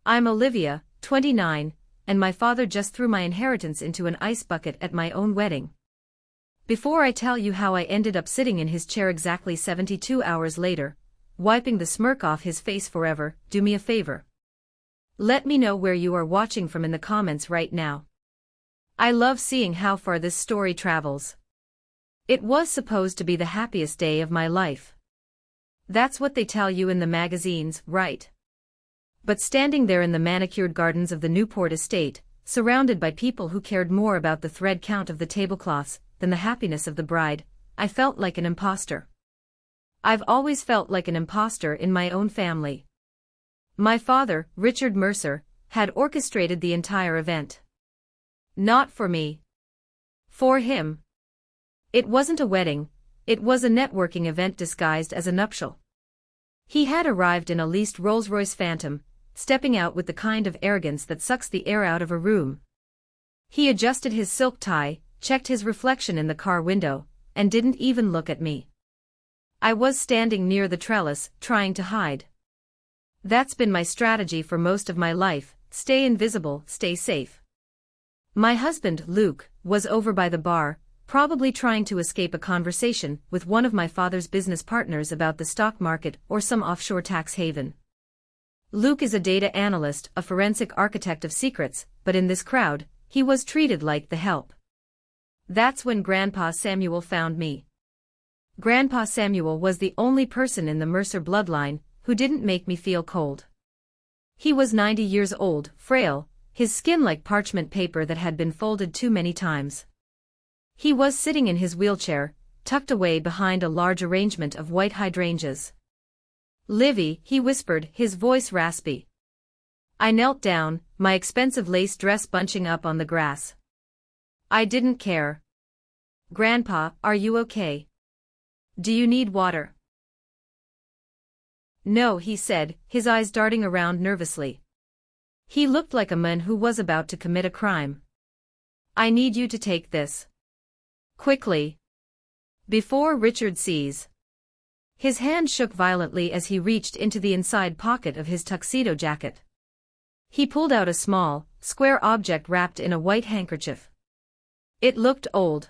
I'm Olivia, 29, and my father just threw my inheritance into an ice bucket at my own wedding. Before I tell you how I ended up sitting in his chair exactly 72 hours later, wiping the smirk off his face forever, do me a favor. Let me know where you are watching from in the comments right now. I love seeing how far this story travels. It was supposed to be the happiest day of my life. That's what they tell you in the magazines, right? But standing there in the manicured gardens of the Newport estate, surrounded by people who cared more about the thread count of the tablecloths than the happiness of the bride, I felt like an imposter. I've always felt like an imposter in my own family. My father, Richard Mercer, had orchestrated the entire event. Not for me. For him. It wasn't a wedding, it was a networking event disguised as a nuptial. He had arrived in a leased Rolls-Royce Phantom, stepping out with the kind of arrogance that sucks the air out of a room. He adjusted his silk tie, checked his reflection in the car window, and didn't even look at me. I was standing near the trellis, trying to hide. That's been my strategy for most of my life: stay invisible, stay safe. My husband, Luke, was over by the bar, probably trying to escape a conversation with one of my father's business partners about the stock market or some offshore tax haven. Luke is a data analyst, a forensic architect of secrets, but in this crowd, he was treated like the help. That's when Grandpa Samuel found me. Grandpa Samuel was the only person in the Mercer bloodline who didn't make me feel cold. He was 90 years old, frail, his skin like parchment paper that had been folded too many times. He was sitting in his wheelchair, tucked away behind a large arrangement of white hydrangeas. "Livy," he whispered, his voice raspy. I knelt down, my expensive lace dress bunching up on the grass. I didn't care. "Grandpa, are you okay? Do you need water?" "No," he said, his eyes darting around nervously. He looked like a man who was about to commit a crime. "I need you to take this. Quickly. Before Richard sees." His hand shook violently as he reached into the inside pocket of his tuxedo jacket. He pulled out a small, square object wrapped in a white handkerchief. It looked old.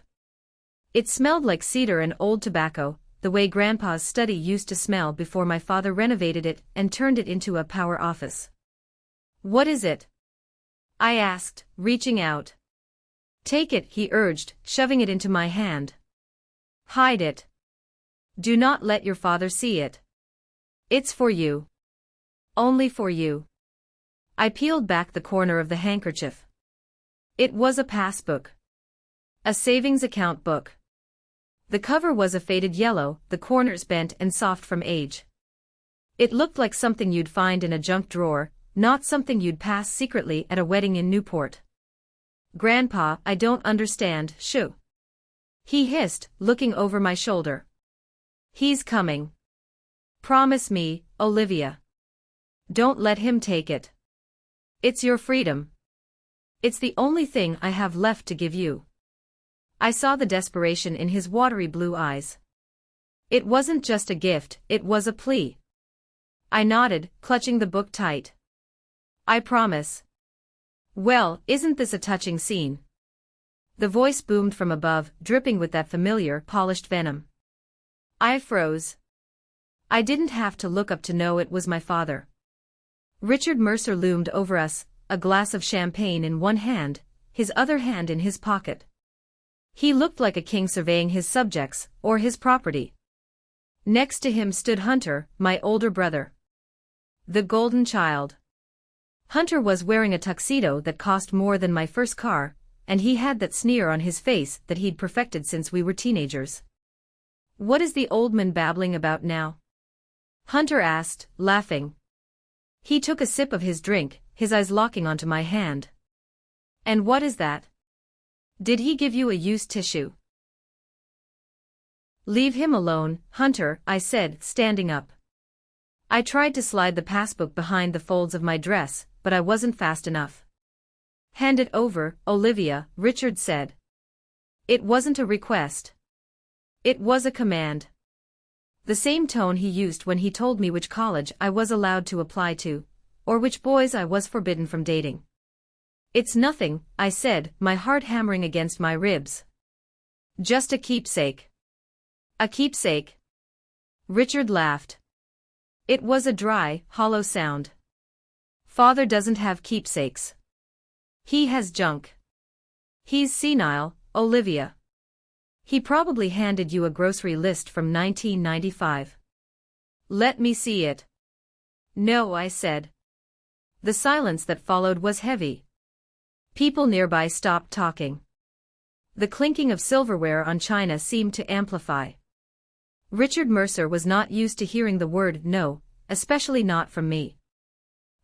It smelled like cedar and old tobacco, the way Grandpa's study used to smell before my father renovated it and turned it into a power office. "What is it?" I asked, reaching out. "Take it," he urged, shoving it into my hand. "Hide it. Do not let your father see it. It's for you. Only for you." I peeled back the corner of the handkerchief. It was a passbook. A savings account book. The cover was a faded yellow, the corners bent and soft from age. It looked like something you'd find in a junk drawer, not something you'd pass secretly at a wedding in Newport. "Grandpa, I don't understand." "Shoo," he hissed, looking over my shoulder. "He's coming. Promise me, Olivia. Don't let him take it. It's your freedom. It's the only thing I have left to give you." I saw the desperation in his watery blue eyes. It wasn't just a gift, it was a plea. I nodded, clutching the book tight. "I promise." "Well, isn't this a touching scene?" The voice boomed from above, dripping with that familiar, polished venom. I froze. I didn't have to look up to know it was my father. Richard Mercer loomed over us, a glass of champagne in one hand, his other hand in his pocket. He looked like a king surveying his subjects, or his property. Next to him stood Hunter, my older brother. The golden child. Hunter was wearing a tuxedo that cost more than my first car, and he had that sneer on his face that he'd perfected since we were teenagers. "What is the old man babbling about now?" Hunter asked, laughing. He took a sip of his drink, his eyes locking onto my hand. "And what is that? Did he give you a used tissue?" "Leave him alone, Hunter," I said, standing up. I tried to slide the passbook behind the folds of my dress, but I wasn't fast enough. "Hand it over, Olivia," Richard said. It wasn't a request. It was a command. The same tone he used when he told me which college I was allowed to apply to. or which boys I was forbidden from dating. It's nothing, I said, my heart hammering against my ribs. Just a keepsake. A keepsake? Richard laughed. It was a dry, hollow sound. Father doesn't have keepsakes. He has junk. He's senile, Olivia. He probably handed you a grocery list from 1995. Let me see it. No, I said. The silence that followed was heavy. People nearby stopped talking. The clinking of silverware on china seemed to amplify. Richard Mercer was not used to hearing the word no, especially not from me.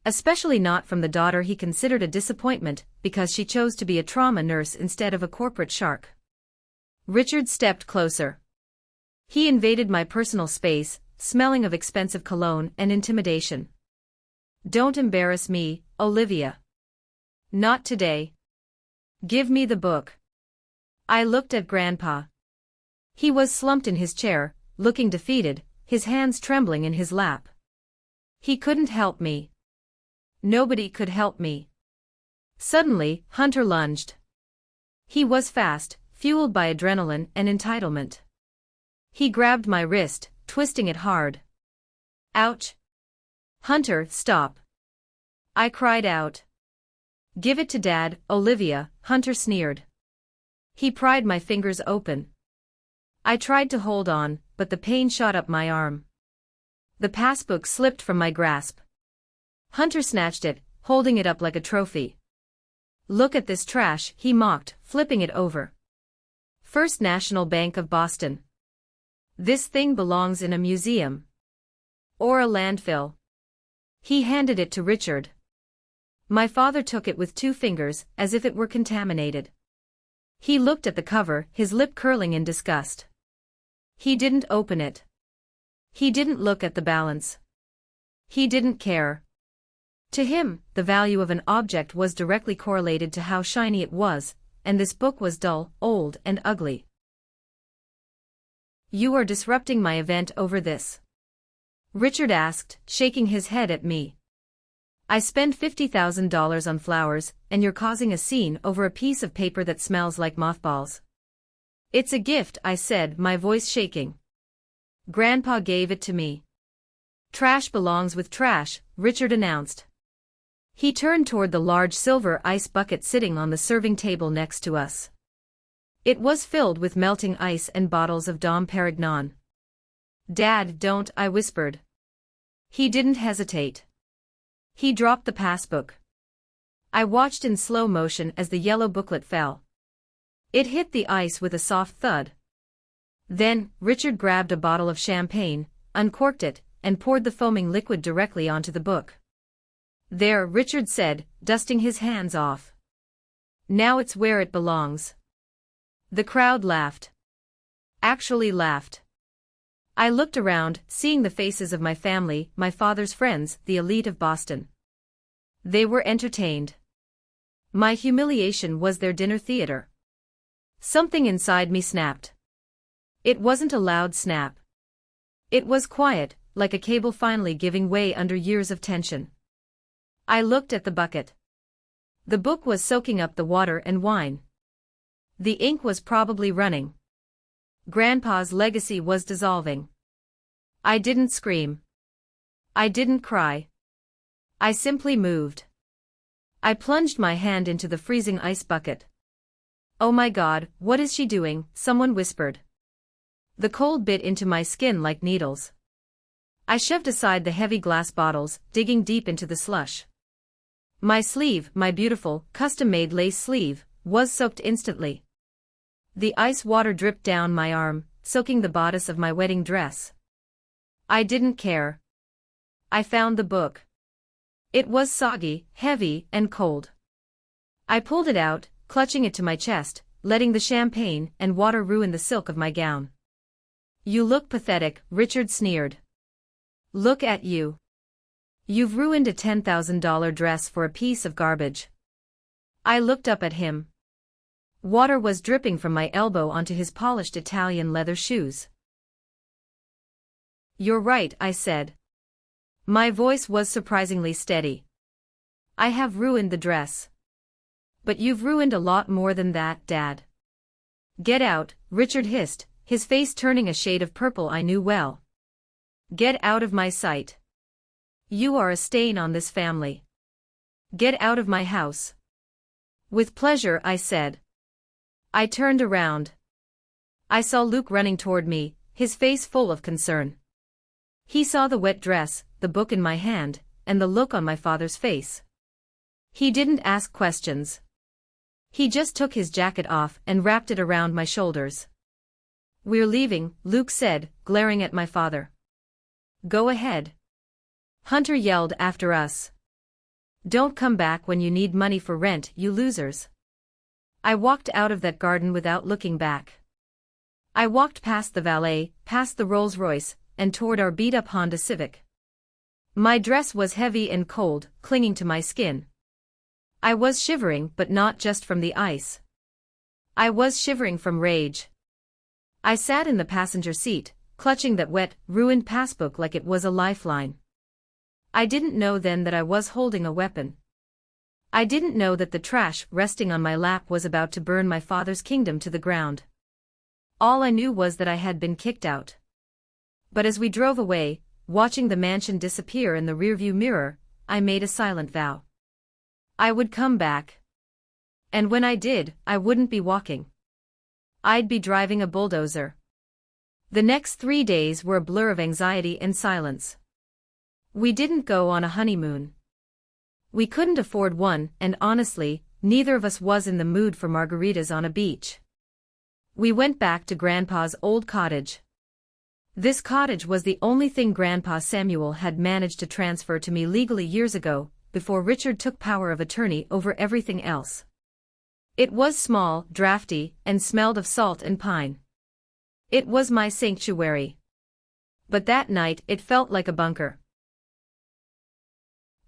Especially not from the daughter he considered a disappointment because she chose to be a trauma nurse instead of a corporate shark. Richard stepped closer. He invaded my personal space, smelling of expensive cologne and intimidation. Don't embarrass me, Olivia. Not today. Give me the book. I looked at Grandpa. He was slumped in his chair, looking defeated, his hands trembling in his lap. He couldn't help me. Nobody could help me. Suddenly, Hunter lunged. He was fast, fueled by adrenaline and entitlement. He grabbed my wrist, twisting it hard. Ouch! Hunter, stop! I cried out. Give it to Dad, Olivia, Hunter sneered. He pried my fingers open. I tried to hold on, but the pain shot up my arm. The passbook slipped from my grasp. Hunter snatched it, holding it up like a trophy. Look at this trash, he mocked, flipping it over. First National Bank of Boston. This thing belongs in a museum. Or a landfill. He handed it to Richard. My father took it with 2 fingers, as if it were contaminated. He looked at the cover, his lip curling in disgust. He didn't open it. He didn't look at the balance. He didn't care. To him, the value of an object was directly correlated to how shiny it was, and this book was dull, old, and ugly. You are disrupting my event over this? Richard asked, shaking his head at me. I spent $50,000 on flowers, and you're causing a scene over a piece of paper that smells like mothballs. It's a gift, I said, my voice shaking. Grandpa gave it to me. Trash belongs with trash, Richard announced. He turned toward the large silver ice bucket sitting on the serving table next to us. It was filled with melting ice and bottles of Dom Perignon. Dad, don't, I whispered. He didn't hesitate. He dropped the passbook. I watched in slow motion as the yellow booklet fell. It hit the ice with a soft thud. Then, Richard grabbed a bottle of champagne, uncorked it, and poured the foaming liquid directly onto the book. There, Richard said, dusting his hands off. Now it's where it belongs. The crowd laughed. Actually laughed. I looked around, seeing the faces of my family, my father's friends, the elite of Boston. They were entertained. My humiliation was their dinner theater. Something inside me snapped. It wasn't a loud snap. It was quiet, like a cable finally giving way under years of tension. I looked at the bucket. The book was soaking up the water and wine. The ink was probably running. Grandpa's legacy was dissolving. I didn't scream. I didn't cry. I simply moved. I plunged my hand into the freezing ice bucket. Oh my God, what is she doing? Someone whispered. The cold bit into my skin like needles. I shoved aside the heavy glass bottles, digging deep into the slush. My sleeve, my beautiful, custom-made lace sleeve, was soaked instantly. The ice water dripped down my arm, soaking the bodice of my wedding dress. I didn't care. I found the book. It was soggy, heavy, and cold. I pulled it out, clutching it to my chest, letting the champagne and water ruin the silk of my gown. You look pathetic, Richard sneered. Look at you. You've ruined a $10,000 dress for a piece of garbage. I looked up at him. Water was dripping from my elbow onto his polished Italian leather shoes. You're right, I said. My voice was surprisingly steady. I have ruined the dress. But you've ruined a lot more than that, Dad. Get out, Richard hissed, his face turning a shade of purple I knew well. Get out of my sight. You are a stain on this family. Get out of my house. With pleasure, I said. I turned around. I saw Luke running toward me, his face full of concern. He saw the wet dress, the book in my hand, and the look on my father's face. He didn't ask questions. He just took his jacket off and wrapped it around my shoulders. We're leaving, Luke said, glaring at my father. Go ahead. Hunter yelled after us. Don't come back when you need money for rent, you losers. I walked out of that garden without looking back. I walked past the valet, past the Rolls-Royce, and toward our beat-up Honda Civic. My dress was heavy and cold, clinging to my skin. I was shivering, but not just from the ice. I was shivering from rage. I sat in the passenger seat, clutching that wet, ruined passbook like it was a lifeline. I didn't know then that I was holding a weapon. I didn't know that the trash resting on my lap was about to burn my father's kingdom to the ground. All I knew was that I had been kicked out. But as we drove away, watching the mansion disappear in the rearview mirror, I made a silent vow. I would come back. And when I did, I wouldn't be walking. I'd be driving a bulldozer. The next 3 days were a blur of anxiety and silence. We didn't go on a honeymoon. We couldn't afford one, and honestly, neither of us was in the mood for margaritas on a beach. We went back to Grandpa's old cottage. This cottage was the only thing Grandpa Samuel had managed to transfer to me legally years ago, before Richard took power of attorney over everything else. It was small, drafty, and smelled of salt and pine. It was my sanctuary. But that night it felt like a bunker.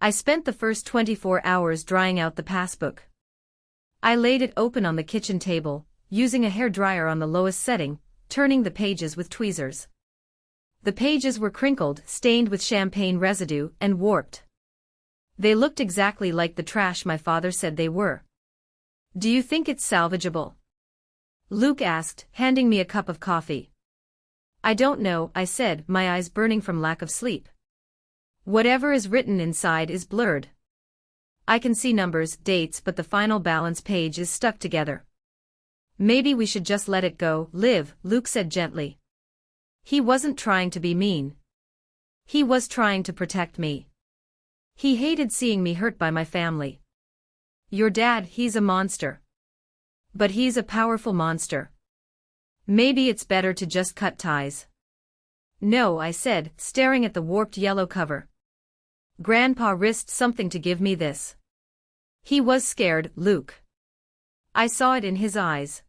I spent the first 24 hours drying out the passbook. I laid it open on the kitchen table, using a hairdryer on the lowest setting, turning the pages with tweezers. The pages were crinkled, stained with champagne residue, and warped. They looked exactly like the trash my father said they were. Do you think it's salvageable? Luke asked, handing me a cup of coffee. I don't know, I said, my eyes burning from lack of sleep. Whatever is written inside is blurred. I can see numbers, dates, but the final balance page is stuck together. Maybe we should just let it go, Liv, Luke said gently. He wasn't trying to be mean. He was trying to protect me. He hated seeing me hurt by my family. Your dad, he's a monster. But he's a powerful monster. Maybe it's better to just cut ties. No, I said, staring at the warped yellow cover. Grandpa risked something to give me this. He was scared, Luke. I saw it in his eyes.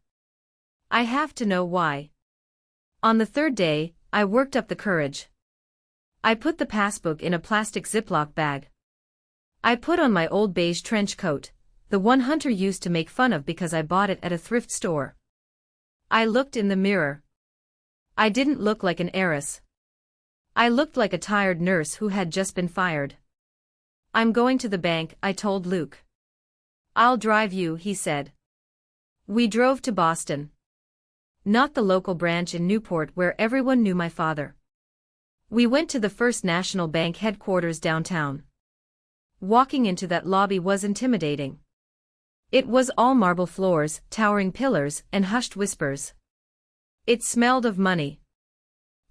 I have to know why. On the third day, I worked up the courage. I put the passbook in a plastic Ziploc bag. I put on my old beige trench coat, the one Hunter used to make fun of because I bought it at a thrift store. I looked in the mirror. I didn't look like an heiress. I looked like a tired nurse who had just been fired. I'm going to the bank, I told Luke. I'll drive you, he said. We drove to Boston. Not the local branch in Newport where everyone knew my father. We went to the First National Bank headquarters downtown. Walking into that lobby was intimidating. It was all marble floors, towering pillars, and hushed whispers. It smelled of money.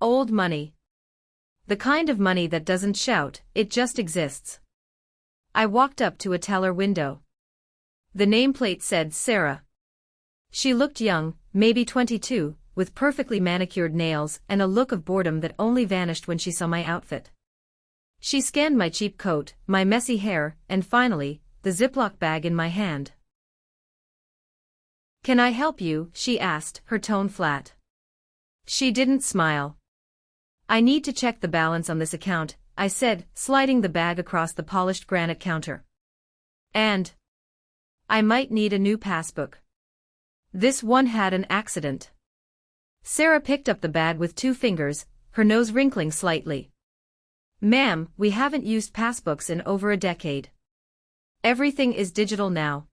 Old money. The kind of money that doesn't shout, it just exists. I walked up to a teller window. The nameplate said Sarah. She looked young, maybe 22, with perfectly manicured nails and a look of boredom that only vanished when she saw my outfit. She scanned my cheap coat, my messy hair, and finally, the Ziploc bag in my hand. Can I help you? She asked, her tone flat. She didn't smile. I need to check the balance on this account, I said, sliding the bag across the polished granite counter. And I might need a new passbook. This one had an accident. Sarah picked up the bag with 2 fingers, her nose wrinkling slightly. Ma'am, we haven't used passbooks in over a decade. Everything is digital now.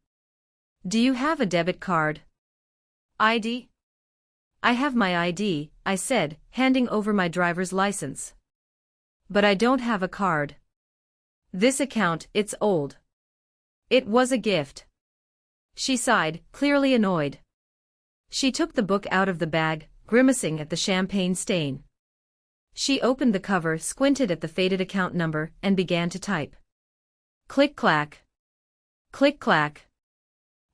Do you have a debit card? ID? I have my ID, I said, handing over my driver's license. But I don't have a card. This account, it's old. It was a gift. She sighed, clearly annoyed. She took the book out of the bag, grimacing at the champagne stain. She opened the cover, squinted at the faded account number, and began to type. Click-clack. Click-clack.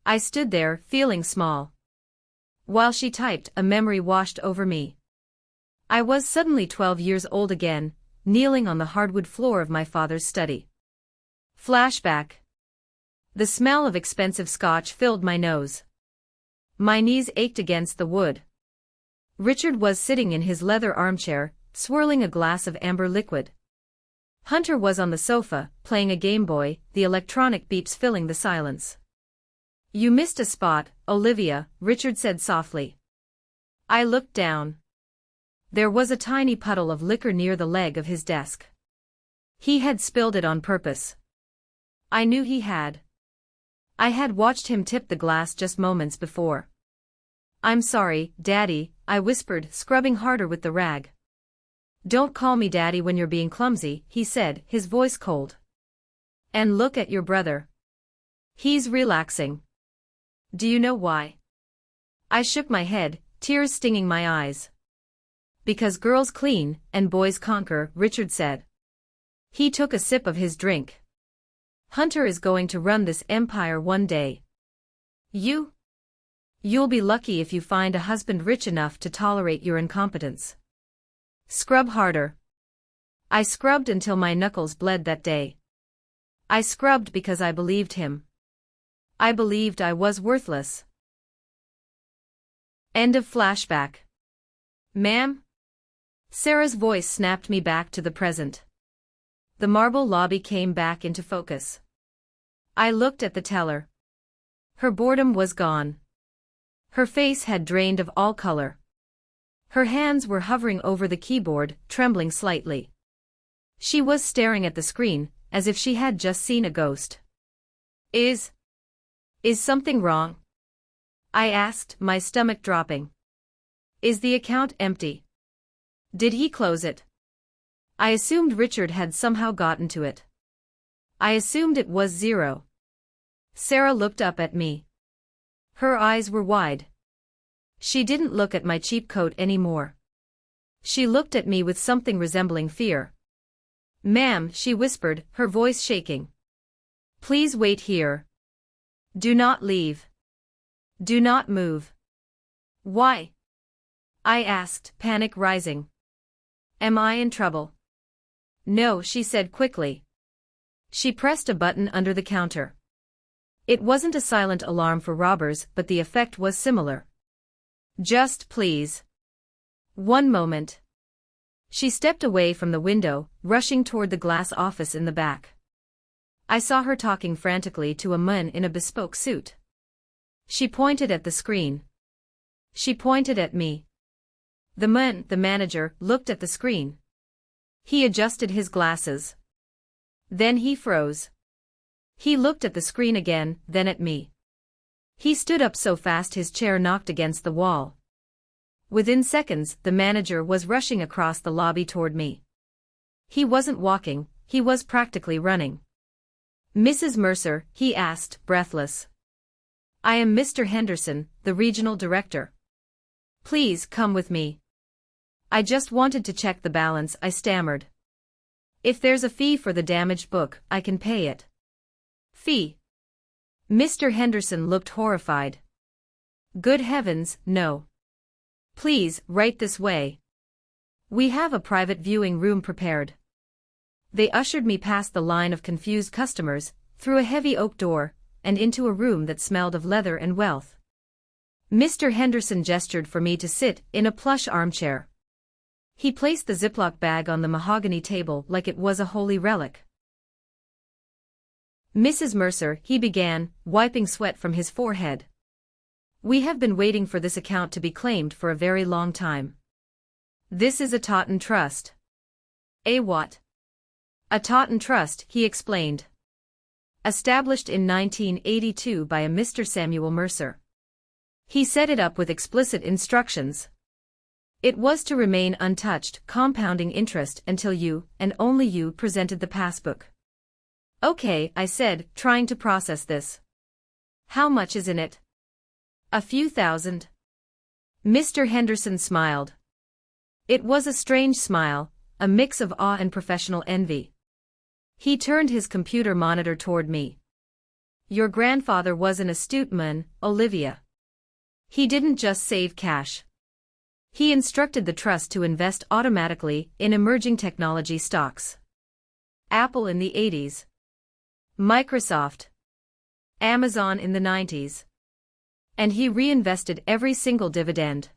I stood there, feeling small. While she typed, a memory washed over me. I was suddenly 12 years old again, kneeling on the hardwood floor of my father's study. Flashback. The smell of expensive scotch filled my nose. My knees ached against the wood. Richard was sitting in his leather armchair, swirling a glass of amber liquid. Hunter was on the sofa, playing a Game Boy, the electronic beeps filling the silence. You missed a spot, Olivia, Richard said softly. I looked down. There was a tiny puddle of liquor near the leg of his desk. He had spilled it on purpose. I knew he had. I had watched him tip the glass just moments before. I'm sorry, Daddy, I whispered, scrubbing harder with the rag. Don't call me Daddy when you're being clumsy, he said, his voice cold. And look at your brother. He's relaxing. Do you know why? I shook my head, tears stinging my eyes. Because girls clean, and boys conquer, Richard said. He took a sip of his drink. Hunter is going to run this empire one day. You'll be lucky if you find a husband rich enough to tolerate your incompetence. Scrub harder. I scrubbed until my knuckles bled that day. I scrubbed because I believed him. I believed I was worthless. End of flashback. Ma'am? Sarah's voice snapped me back to the present. The marble lobby came back into focus. I looked at the teller. Her boredom was gone. Her face had drained of all color. Her hands were hovering over the keyboard, trembling slightly. She was staring at the screen, as if she had just seen a ghost. Is something wrong? I asked, my stomach dropping. Is the account empty? Did he close it? I assumed Richard had somehow gotten to it. I assumed it was zero. Sarah looked up at me. Her eyes were wide. She didn't look at my cheap coat anymore. She looked at me with something resembling fear. Ma'am, she whispered, her voice shaking. Please wait here. Do not leave. Do not move. Why? I asked, panic rising. Am I in trouble? No, she said quickly. She pressed a button under the counter. It wasn't a silent alarm for robbers, but the effect was similar. Just please. One moment. She stepped away from the window, rushing toward the glass office in the back. I saw her talking frantically to a man in a bespoke suit. She pointed at the screen. She pointed at me. The man, the manager, looked at the screen. He adjusted his glasses. Then he froze. He looked at the screen again, then at me. He stood up so fast his chair knocked against the wall. Within seconds, the manager was rushing across the lobby toward me. He wasn't walking, he was practically running. Mrs. Mercer, he asked, breathless. I am Mr. Henderson, the regional director. Please come with me. I just wanted to check the balance, I stammered. If there's a fee for the damaged book, I can pay it. Fee? Mr. Henderson looked horrified. Good heavens, no. Please, right this way. We have a private viewing room prepared. They ushered me past the line of confused customers, through a heavy oak door, and into a room that smelled of leather and wealth. Mr. Henderson gestured for me to sit in a plush armchair. He placed the Ziploc bag on the mahogany table like it was a holy relic. Mrs. Mercer, he began, wiping sweat from his forehead. We have been waiting for this account to be claimed for a very long time. This is a Totten trust. A what? A Totten trust, he explained. Established in 1982 by a Mr. Samuel Mercer. He set it up with explicit instructions. It was to remain untouched, compounding interest until you, and only you, presented the passbook. Okay, I said, trying to process this. How much is in it? A few thousand. Mr. Henderson smiled. It was a strange smile, a mix of awe and professional envy. He turned his computer monitor toward me. Your grandfather was an astute man, Olivia. He didn't just save cash. He instructed the trust to invest automatically in emerging technology stocks. Apple in the 80s. Microsoft. Amazon in the 90s. And he reinvested every single dividend.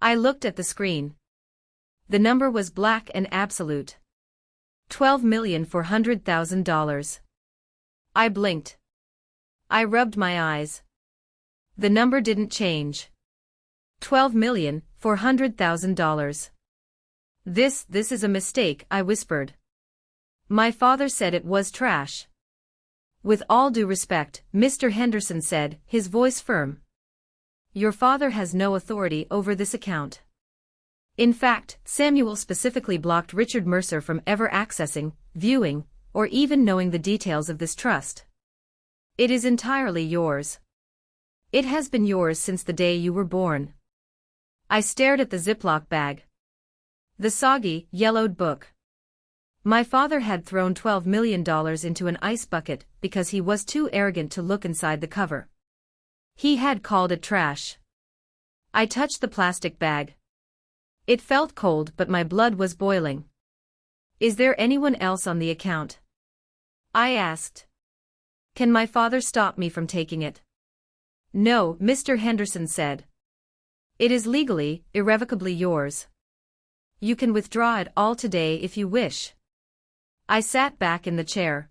I looked at the screen. The number was black and absolute. $12,400,000. I blinked. I rubbed my eyes. The number didn't change. $12,400,000. This is a mistake, I whispered. My father said it was trash. With all due respect, Mr. Henderson said, his voice firm. Your father has no authority over this account. In fact, Samuel specifically blocked Richard Mercer from ever accessing, viewing, or even knowing the details of this trust. It is entirely yours. It has been yours since the day you were born. I stared at the Ziploc bag. The soggy, yellowed book. My father had thrown $12 million into an ice bucket because he was too arrogant to look inside the cover. He had called it trash. I touched the plastic bag. It felt cold, but my blood was boiling. Is there anyone else on the account? I asked. Can my father stop me from taking it? No, Mr. Henderson said. It is legally, irrevocably yours. You can withdraw it all today if you wish. I sat back in the chair.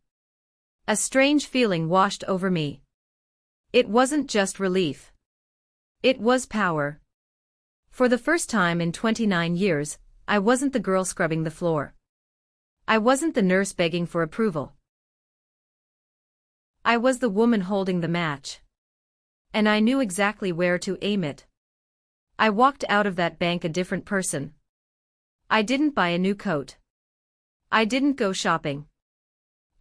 A strange feeling washed over me. It wasn't just relief. It was power. For the first time in 29 years, I wasn't the girl scrubbing the floor. I wasn't the nurse begging for approval. I was the woman holding the match. And I knew exactly where to aim it. I walked out of that bank a different person. I didn't buy a new coat. I didn't go shopping.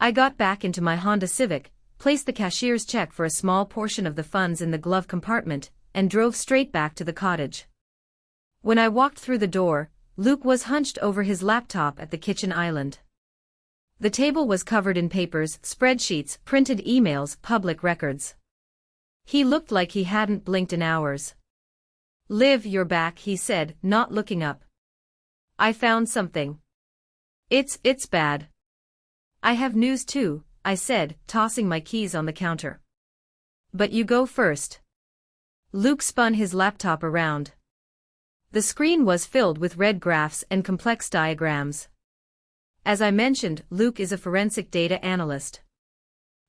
I got back into my Honda Civic, placed the cashier's check for a small portion of the funds in the glove compartment, and drove straight back to the cottage. When I walked through the door, Luke was hunched over his laptop at the kitchen island. The table was covered in papers, spreadsheets, printed emails, public records. He looked like he hadn't blinked in hours. Liv, you're back, he said, not looking up. I found something. It's bad. I have news too, I said, tossing my keys on the counter. But you go first. Luke spun his laptop around. The screen was filled with red graphs and complex diagrams. As I mentioned, Luke is a forensic data analyst.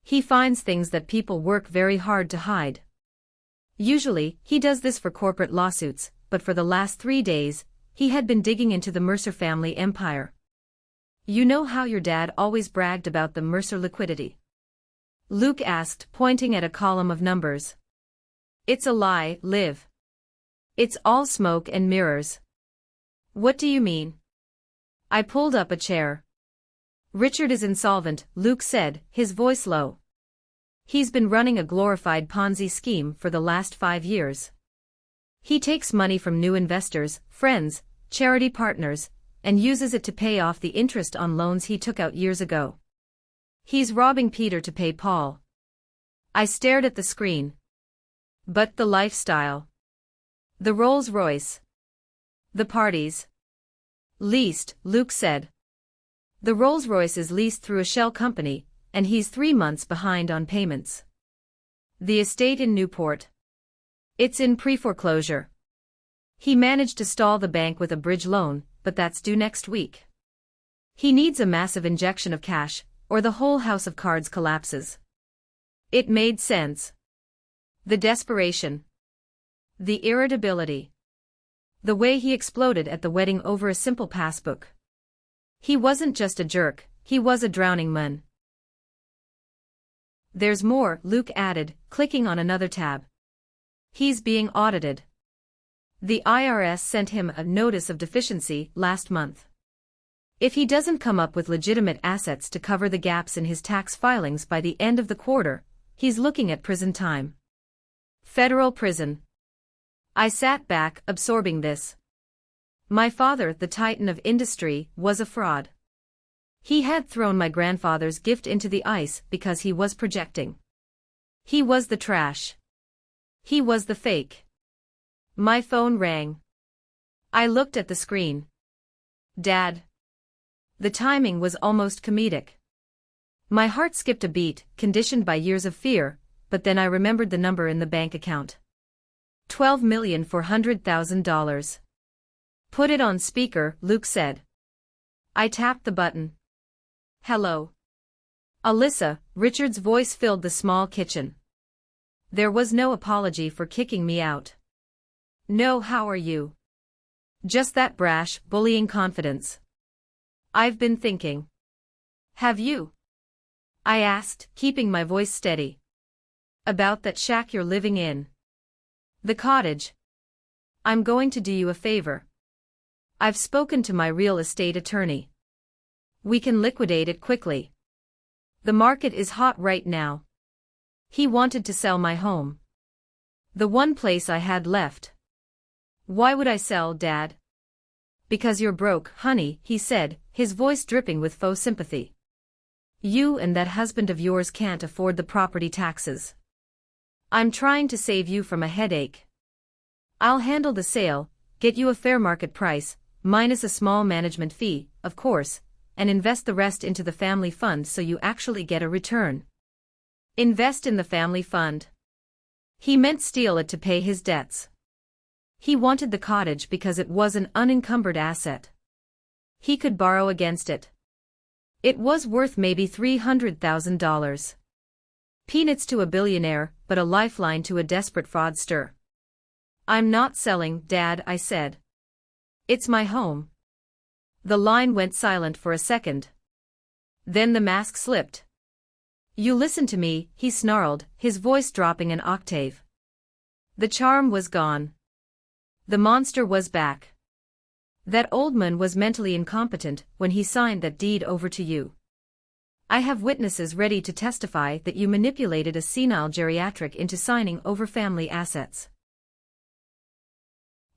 He finds things that people work very hard to hide. Usually, he does this for corporate lawsuits, but for the last 3 days, he had been digging into the Mercer family empire. You know how your dad always bragged about the Mercer liquidity? Luke asked, pointing at a column of numbers. It's a lie, Liv. It's all smoke and mirrors. What do you mean? I pulled up a chair. Richard is insolvent, Luke said, his voice low. He's been running a glorified Ponzi scheme for the last 5 years. He takes money from new investors, friends, charity partners, and uses it to pay off the interest on loans he took out years ago. He's robbing Peter to pay Paul. I stared at the screen. But the lifestyle. The Rolls-Royce. The parties. Leased, Luke said. The Rolls-Royce is leased through a shell company, and he's 3 months behind on payments. The estate in Newport. It's in pre-foreclosure. He managed to stall the bank with a bridge loan, but that's due next week. He needs a massive injection of cash, or the whole house of cards collapses. It made sense. The desperation. The irritability. The way he exploded at the wedding over a simple passbook. He wasn't just a jerk, he was a drowning man. There's more, Luke added, clicking on another tab. He's being audited. The IRS sent him a notice of deficiency last month. If he doesn't come up with legitimate assets to cover the gaps in his tax filings by the end of the quarter, he's looking at prison time. Federal prison. I sat back, absorbing this. My father, the titan of industry, was a fraud. He had thrown my grandfather's gift into the ice because he was projecting. He was the trash. He was the fake. My phone rang. I looked at the screen. Dad. The timing was almost comedic. My heart skipped a beat, conditioned by years of fear, but then I remembered the number in the bank account. $12,400,000. Put it on speaker, Luke said. I tapped the button. Hello. Alyssa, Richard's voice filled the small kitchen. There was no apology for kicking me out. No, how are you? Just that brash, bullying confidence. I've been thinking. Have you? I asked, keeping my voice steady. About that shack you're living in. The cottage. I'm going to do you a favor. I've spoken to my real estate attorney. We can liquidate it quickly. The market is hot right now. He wanted to sell my home. The one place I had left. Why would I sell, Dad? Because you're broke, honey, he said, his voice dripping with faux sympathy. You and that husband of yours can't afford the property taxes. I'm trying to save you from a headache. I'll handle the sale, get you a fair market price, minus a small management fee, of course, and invest the rest into the family fund so you actually get a return. Invest in the family fund. He meant steal it to pay his debts. He wanted the cottage because it was an unencumbered asset. He could borrow against it. It was worth maybe $300,000. Peanuts to a billionaire, but a lifeline to a desperate fraudster. I'm not selling, Dad, I said. It's my home. The line went silent for a second. Then the mask slipped. You listen to me, he snarled, his voice dropping an octave. The charm was gone. The monster was back. That old man was mentally incompetent when he signed that deed over to you. I have witnesses ready to testify that you manipulated a senile geriatric into signing over family assets.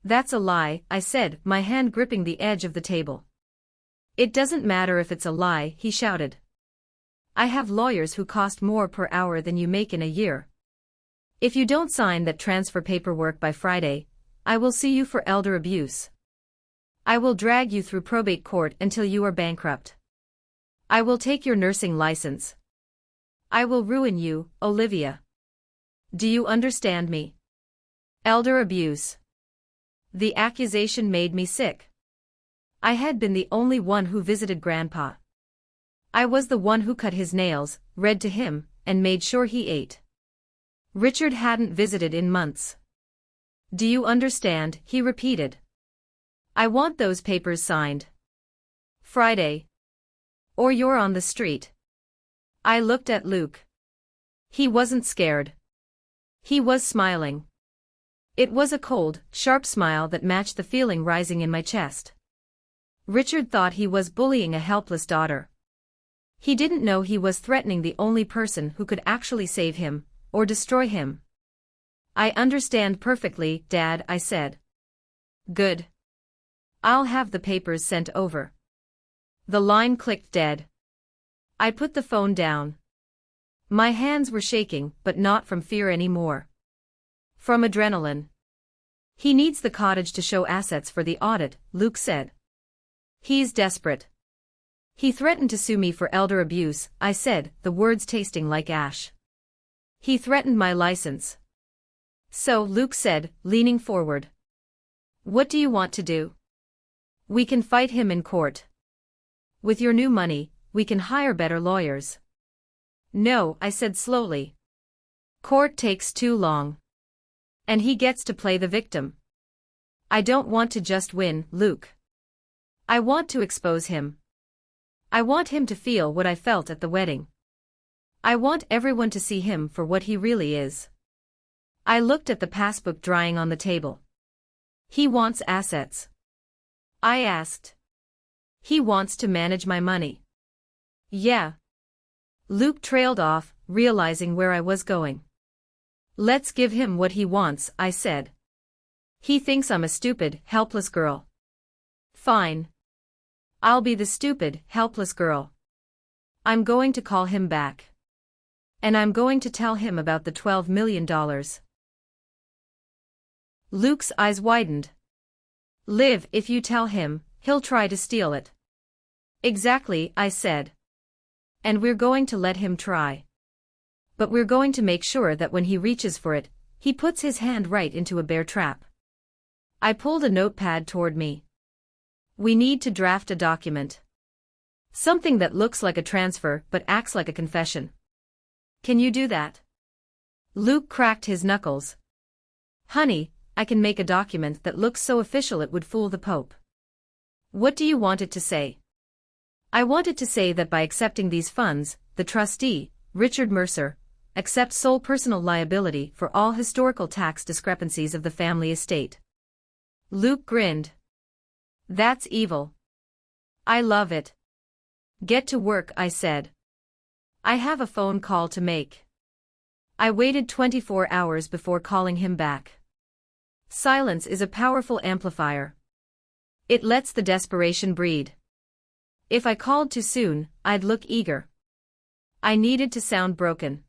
That's a lie, I said, my hand gripping the edge of the table. It doesn't matter if it's a lie, he shouted. I have lawyers who cost more per hour than you make in a year. If you don't sign that transfer paperwork by Friday, I will sue you for elder abuse. I will drag you through probate court until you are bankrupt. I will take your nursing license. I will ruin you, Olivia. Do you understand me? Elder abuse. The accusation made me sick. I had been the only one who visited Grandpa. I was the one who cut his nails, read to him, and made sure he ate. Richard hadn't visited in months. Do you understand? He repeated. I want those papers signed. Friday. Or you're on the street. I looked at Luke. He wasn't scared. He was smiling. It was a cold, sharp smile that matched the feeling rising in my chest. Richard thought he was bullying a helpless daughter. He didn't know he was threatening the only person who could actually save him, or destroy him. I understand perfectly, Dad, I said. Good. I'll have the papers sent over. The line clicked dead. I put the phone down. My hands were shaking, but not from fear anymore. From adrenaline. He needs the cottage to show assets for the audit, Luke said. He's desperate. He threatened to sue me for elder abuse, I said, the words tasting like ash. He threatened my license. So, Luke said, leaning forward. What do you want to do? We can fight him in court. With your new money, we can hire better lawyers. No, I said slowly. Court takes too long. And he gets to play the victim. I don't want to just win, Luke. I want to expose him. I want him to feel what I felt at the wedding. I want everyone to see him for what he really is. I looked at the passbook drying on the table. He wants assets. I asked. He wants to manage my money. Yeah. Luke trailed off, realizing where I was going. Let's give him what he wants, I said. He thinks I'm a stupid, helpless girl. Fine. I'll be the stupid, helpless girl. I'm going to call him back. And I'm going to tell him about the $12 million. Luke's eyes widened. Liv, if you tell him, he'll try to steal it. Exactly, I said. And we're going to let him try. But we're going to make sure that when he reaches for it, he puts his hand right into a bear trap. I pulled a notepad toward me. We need to draft a document. Something that looks like a transfer but acts like a confession. Can you do that? Luke cracked his knuckles. Honey, I can make a document that looks so official it would fool the Pope. What do you want it to say? I want it to say that by accepting these funds, the trustee, Richard Mercer, accepts sole personal liability for all historical tax discrepancies of the family estate. Luke grinned. That's evil. I love it. Get to work, I said. I have a phone call to make. I waited 24 hours before calling him back. Silence is a powerful amplifier. It lets the desperation breed. If I called too soon, I'd look eager. I needed to sound broken.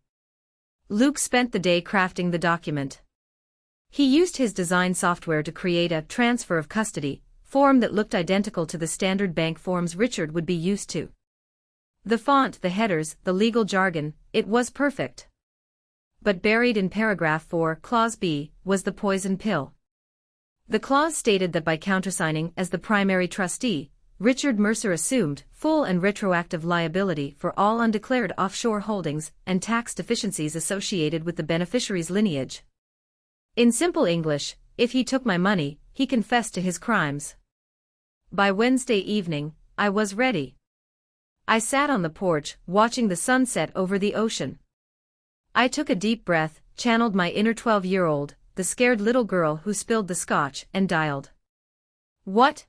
Luke spent the day crafting the document. He used his design software to create a transfer of custody form that looked identical to the standard bank forms Richard would be used to. The font, the headers, the legal jargon, it was perfect. But buried in paragraph 4, clause B, was the poison pill. The clause stated that by countersigning as the primary trustee, Richard Mercer assumed full and retroactive liability for all undeclared offshore holdings and tax deficiencies associated with the beneficiary's lineage. In simple English, if he took my money, he confessed to his crimes. By Wednesday evening, I was ready. I sat on the porch, watching the sunset over the ocean. I took a deep breath, channeled my inner 12-year-old, the scared little girl who spilled the scotch, and dialed. What?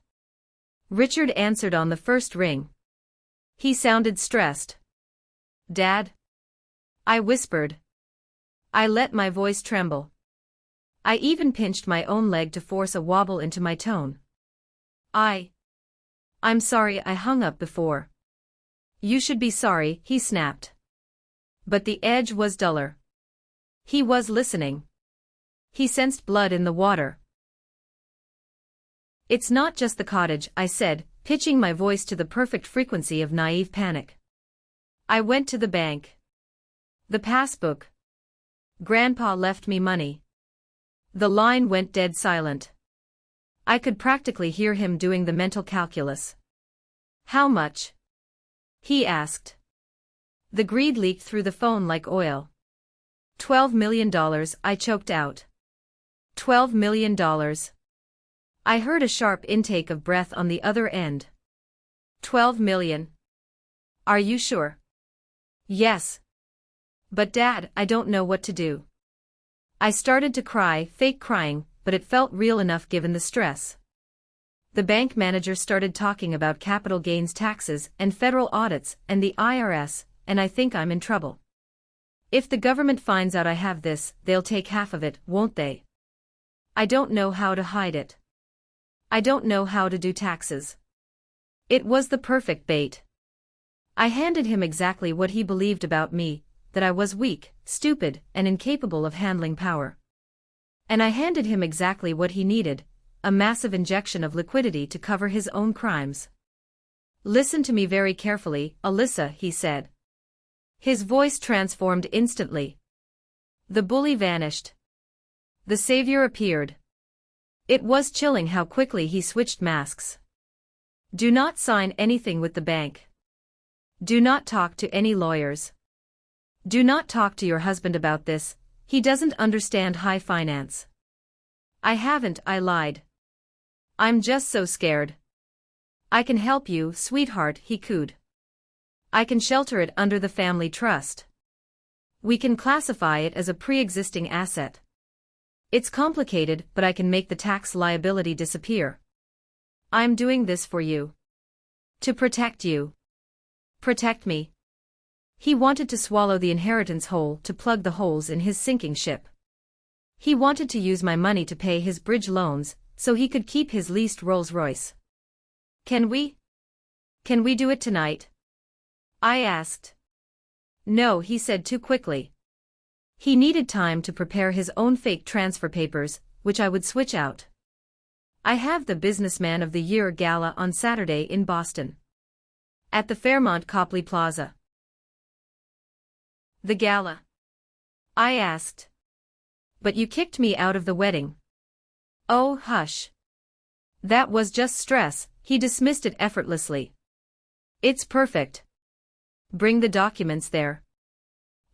Richard answered on the first ring. He sounded stressed. Dad? I whispered. I let my voice tremble. I even pinched my own leg to force a wobble into my tone. I'm sorry I hung up before. You should be sorry, he snapped. But the edge was duller. He was listening. He sensed blood in the water. It's not just the cottage, I said, pitching my voice to the perfect frequency of naive panic. I went to the bank. The passbook. Grandpa left me money. The line went dead silent. I could practically hear him doing the mental calculus. How much? He asked. The greed leaked through the phone like oil. $12 million, I choked out. $12 million. I heard a sharp intake of breath on the other end. 12 million. Are you sure? Yes. But Dad, I don't know what to do. I started to cry, fake crying, but it felt real enough given the stress. The bank manager started talking about capital gains taxes and federal audits and the IRS, and I think I'm in trouble. If the government finds out I have this, they'll take half of it, won't they? I don't know how to hide it. I don't know how to do taxes. It was the perfect bait. I handed him exactly what he believed about me, that I was weak, stupid, and incapable of handling power. And I handed him exactly what he needed, a massive injection of liquidity to cover his own crimes. Listen to me very carefully, Alyssa, he said. His voice transformed instantly. The bully vanished. The savior appeared. It was chilling how quickly he switched masks. Do not sign anything with the bank. Do not talk to any lawyers. Do not talk to your husband about this, he doesn't understand high finance. I haven't, I lied. I'm just so scared. I can help you, sweetheart, he cooed. I can shelter it under the family trust. We can classify it as a pre-existing asset. It's complicated, but I can make the tax liability disappear. I'm doing this for you. To protect you. Protect me. He wanted to swallow the inheritance whole to plug the holes in his sinking ship. He wanted to use my money to pay his bridge loans, so he could keep his leased Rolls-Royce. Can we? Can we do it tonight? I asked. No, he said too quickly. He needed time to prepare his own fake transfer papers, which I would switch out. I have the Businessman of the Year gala on Saturday in Boston. At the Fairmont Copley Plaza. The gala? I asked. But you kicked me out of the wedding. Oh, hush. That was just stress, he dismissed it effortlessly. It's perfect. Bring the documents there.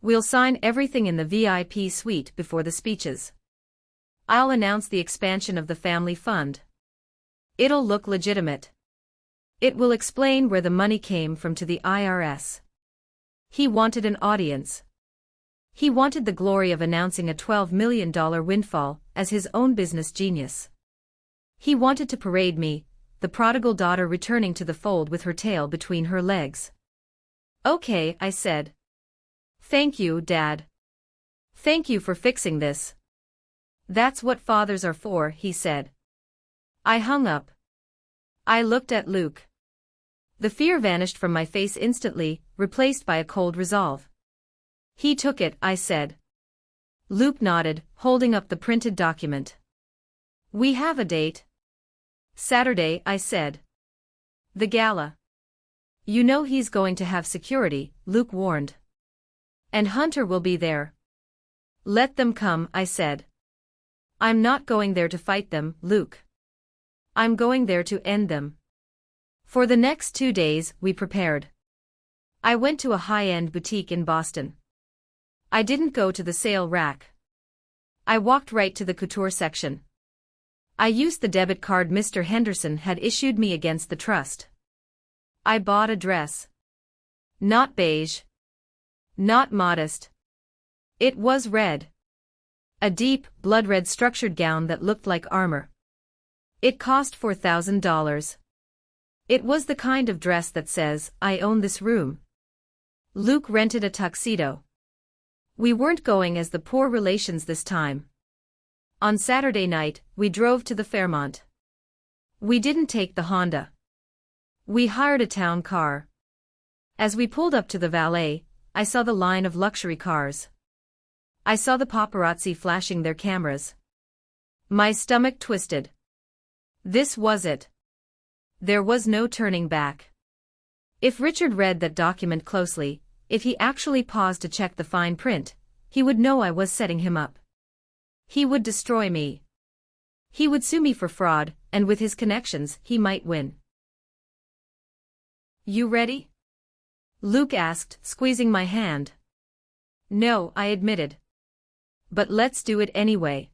We'll sign everything in the VIP suite before the speeches. I'll announce the expansion of the family fund. It'll look legitimate. It will explain where the money came from to the IRS. He wanted an audience. He wanted the glory of announcing a $12 million windfall as his own business genius. He wanted to parade me, the prodigal daughter returning to the fold with her tail between her legs. Okay, I said. Thank you, Dad. Thank you for fixing this. That's what fathers are for, he said. I hung up. I looked at Luke. The fear vanished from my face instantly, replaced by a cold resolve. He took it, I said. Luke nodded, holding up the printed document. We have a date. Saturday, I said. The gala. You know he's going to have security, Luke warned. And Hunter will be there. Let them come, I said. I'm not going there to fight them, Luke. I'm going there to end them. For the next 2 days, we prepared. I went to a high-end boutique in Boston. I didn't go to the sale rack. I walked right to the couture section. I used the debit card Mr. Henderson had issued me against the trust. I bought a dress. Not beige. Not modest. It was red. A deep, blood-red structured gown that looked like armor. It cost $4,000. It was the kind of dress that says, I own this room. Luke rented a tuxedo. We weren't going as the poor relations this time. On Saturday night, we drove to the Fairmont. We didn't take the Honda. We hired a town car. As we pulled up to the valet, I saw the line of luxury cars. I saw the paparazzi flashing their cameras. My stomach twisted. This was it. There was no turning back. If Richard read that document closely, if he actually paused to check the fine print, he would know I was setting him up. He would destroy me. He would sue me for fraud, and with his connections, he might win. You ready? Luke asked, squeezing my hand. No, I admitted. But let's do it anyway.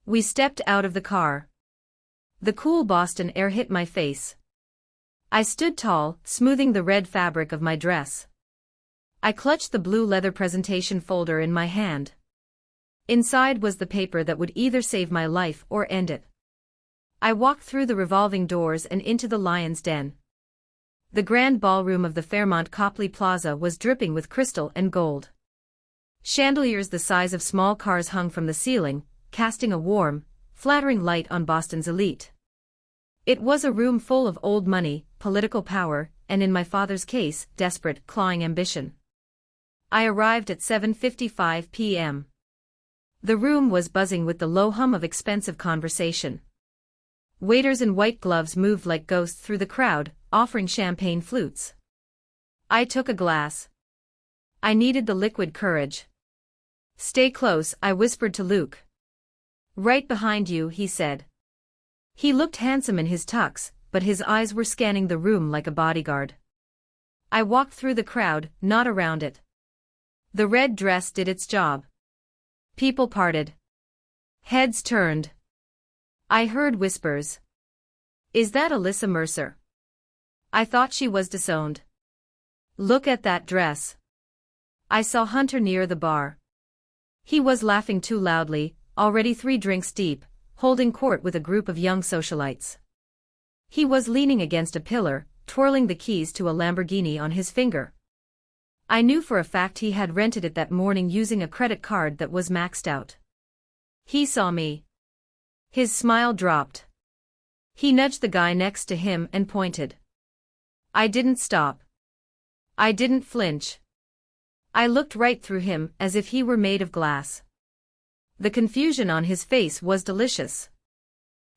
We stepped out of the car. The cool Boston air hit my face. I stood tall, smoothing the red fabric of my dress. I clutched the blue leather presentation folder in my hand. Inside was the paper that would either save my life or end it. I walked through the revolving doors and into the lion's den. The grand ballroom of the Fairmont Copley Plaza was dripping with crystal and gold. Chandeliers the size of small cars hung from the ceiling, casting a warm, flattering light on Boston's elite. It was a room full of old money, political power, and in my father's case, desperate, clawing ambition. I arrived at 7:55 p.m. The room was buzzing with the low hum of expensive conversation. Waiters in white gloves moved like ghosts through the crowd, offering champagne flutes. I took a glass. I needed the liquid courage. Stay close, I whispered to Luke. Right behind you, he said. He looked handsome in his tux, but his eyes were scanning the room like a bodyguard. I walked through the crowd, not around it. The red dress did its job. People parted. Heads turned. I heard whispers. Is that Alyssa Mercer? I thought she was disowned. Look at that dress. I saw Hunter near the bar. He was laughing too loudly, already 3 drinks deep, holding court with a group of young socialites. He was leaning against a pillar, twirling the keys to a Lamborghini on his finger. I knew for a fact he had rented it that morning using a credit card that was maxed out. He saw me. His smile dropped. He nudged the guy next to him and pointed. I didn't stop. I didn't flinch. I looked right through him as if he were made of glass. The confusion on his face was delicious.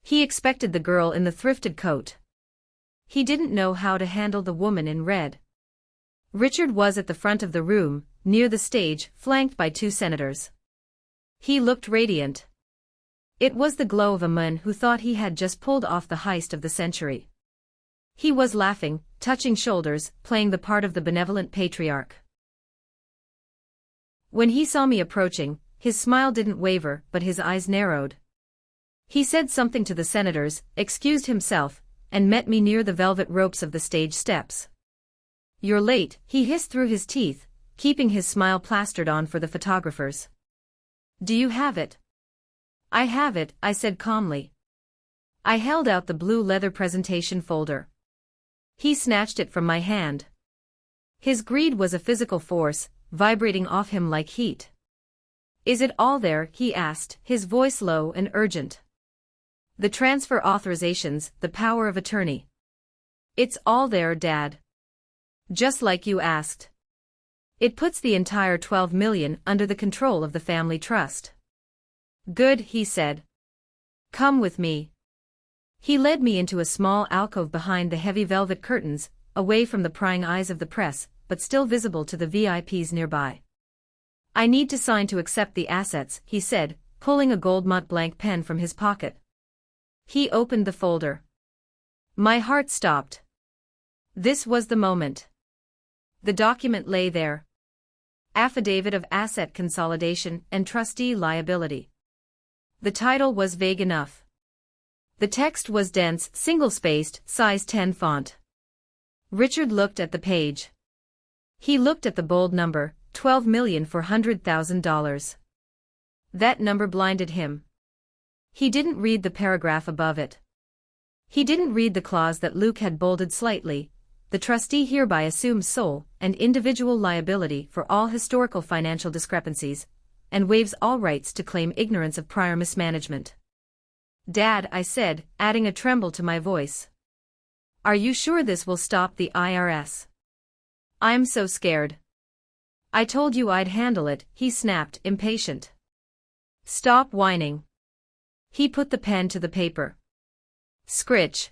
He expected the girl in the thrifted coat. He didn't know how to handle the woman in red. Richard was at the front of the room, near the stage, flanked by 2 senators. He looked radiant. It was the glow of a man who thought he had just pulled off the heist of the century. He was laughing, touching shoulders, playing the part of the benevolent patriarch. When he saw me approaching, his smile didn't waver, but his eyes narrowed. He said something to the senators, excused himself, and met me near the velvet ropes of the stage steps. You're late, he hissed through his teeth, keeping his smile plastered on for the photographers. Do you have it? I have it, I said calmly. I held out the blue leather presentation folder. He snatched it from my hand. His greed was a physical force, vibrating off him like heat. Is it all there? He asked, his voice low and urgent. The transfer authorizations, the power of attorney. It's all there, Dad. Just like you asked. It puts the entire $12 million under the control of the family trust. Good, he said. Come with me. He led me into a small alcove behind the heavy velvet curtains, away from the prying eyes of the press, but still visible to the VIPs nearby. I need to sign to accept the assets, he said, pulling a gold mont blank pen from his pocket. He opened the folder. My heart stopped. This was the moment. The document lay there. Affidavit of Asset Consolidation and Trustee Liability. The title was vague enough. The text was dense, single-spaced, size 10 font. Richard looked at the page. He looked at the bold number, $12,400,000. That number blinded him. He didn't read the paragraph above it. He didn't read the clause that Luke had bolded slightly. The trustee hereby assumes sole and individual liability for all historical financial discrepancies, and waives all rights to claim ignorance of prior mismanagement. Dad, I said, adding a tremble to my voice. Are you sure this will stop the IRS? I'm so scared. I told you I'd handle it, he snapped, impatient. Stop whining. He put the pen to the paper. Scritch.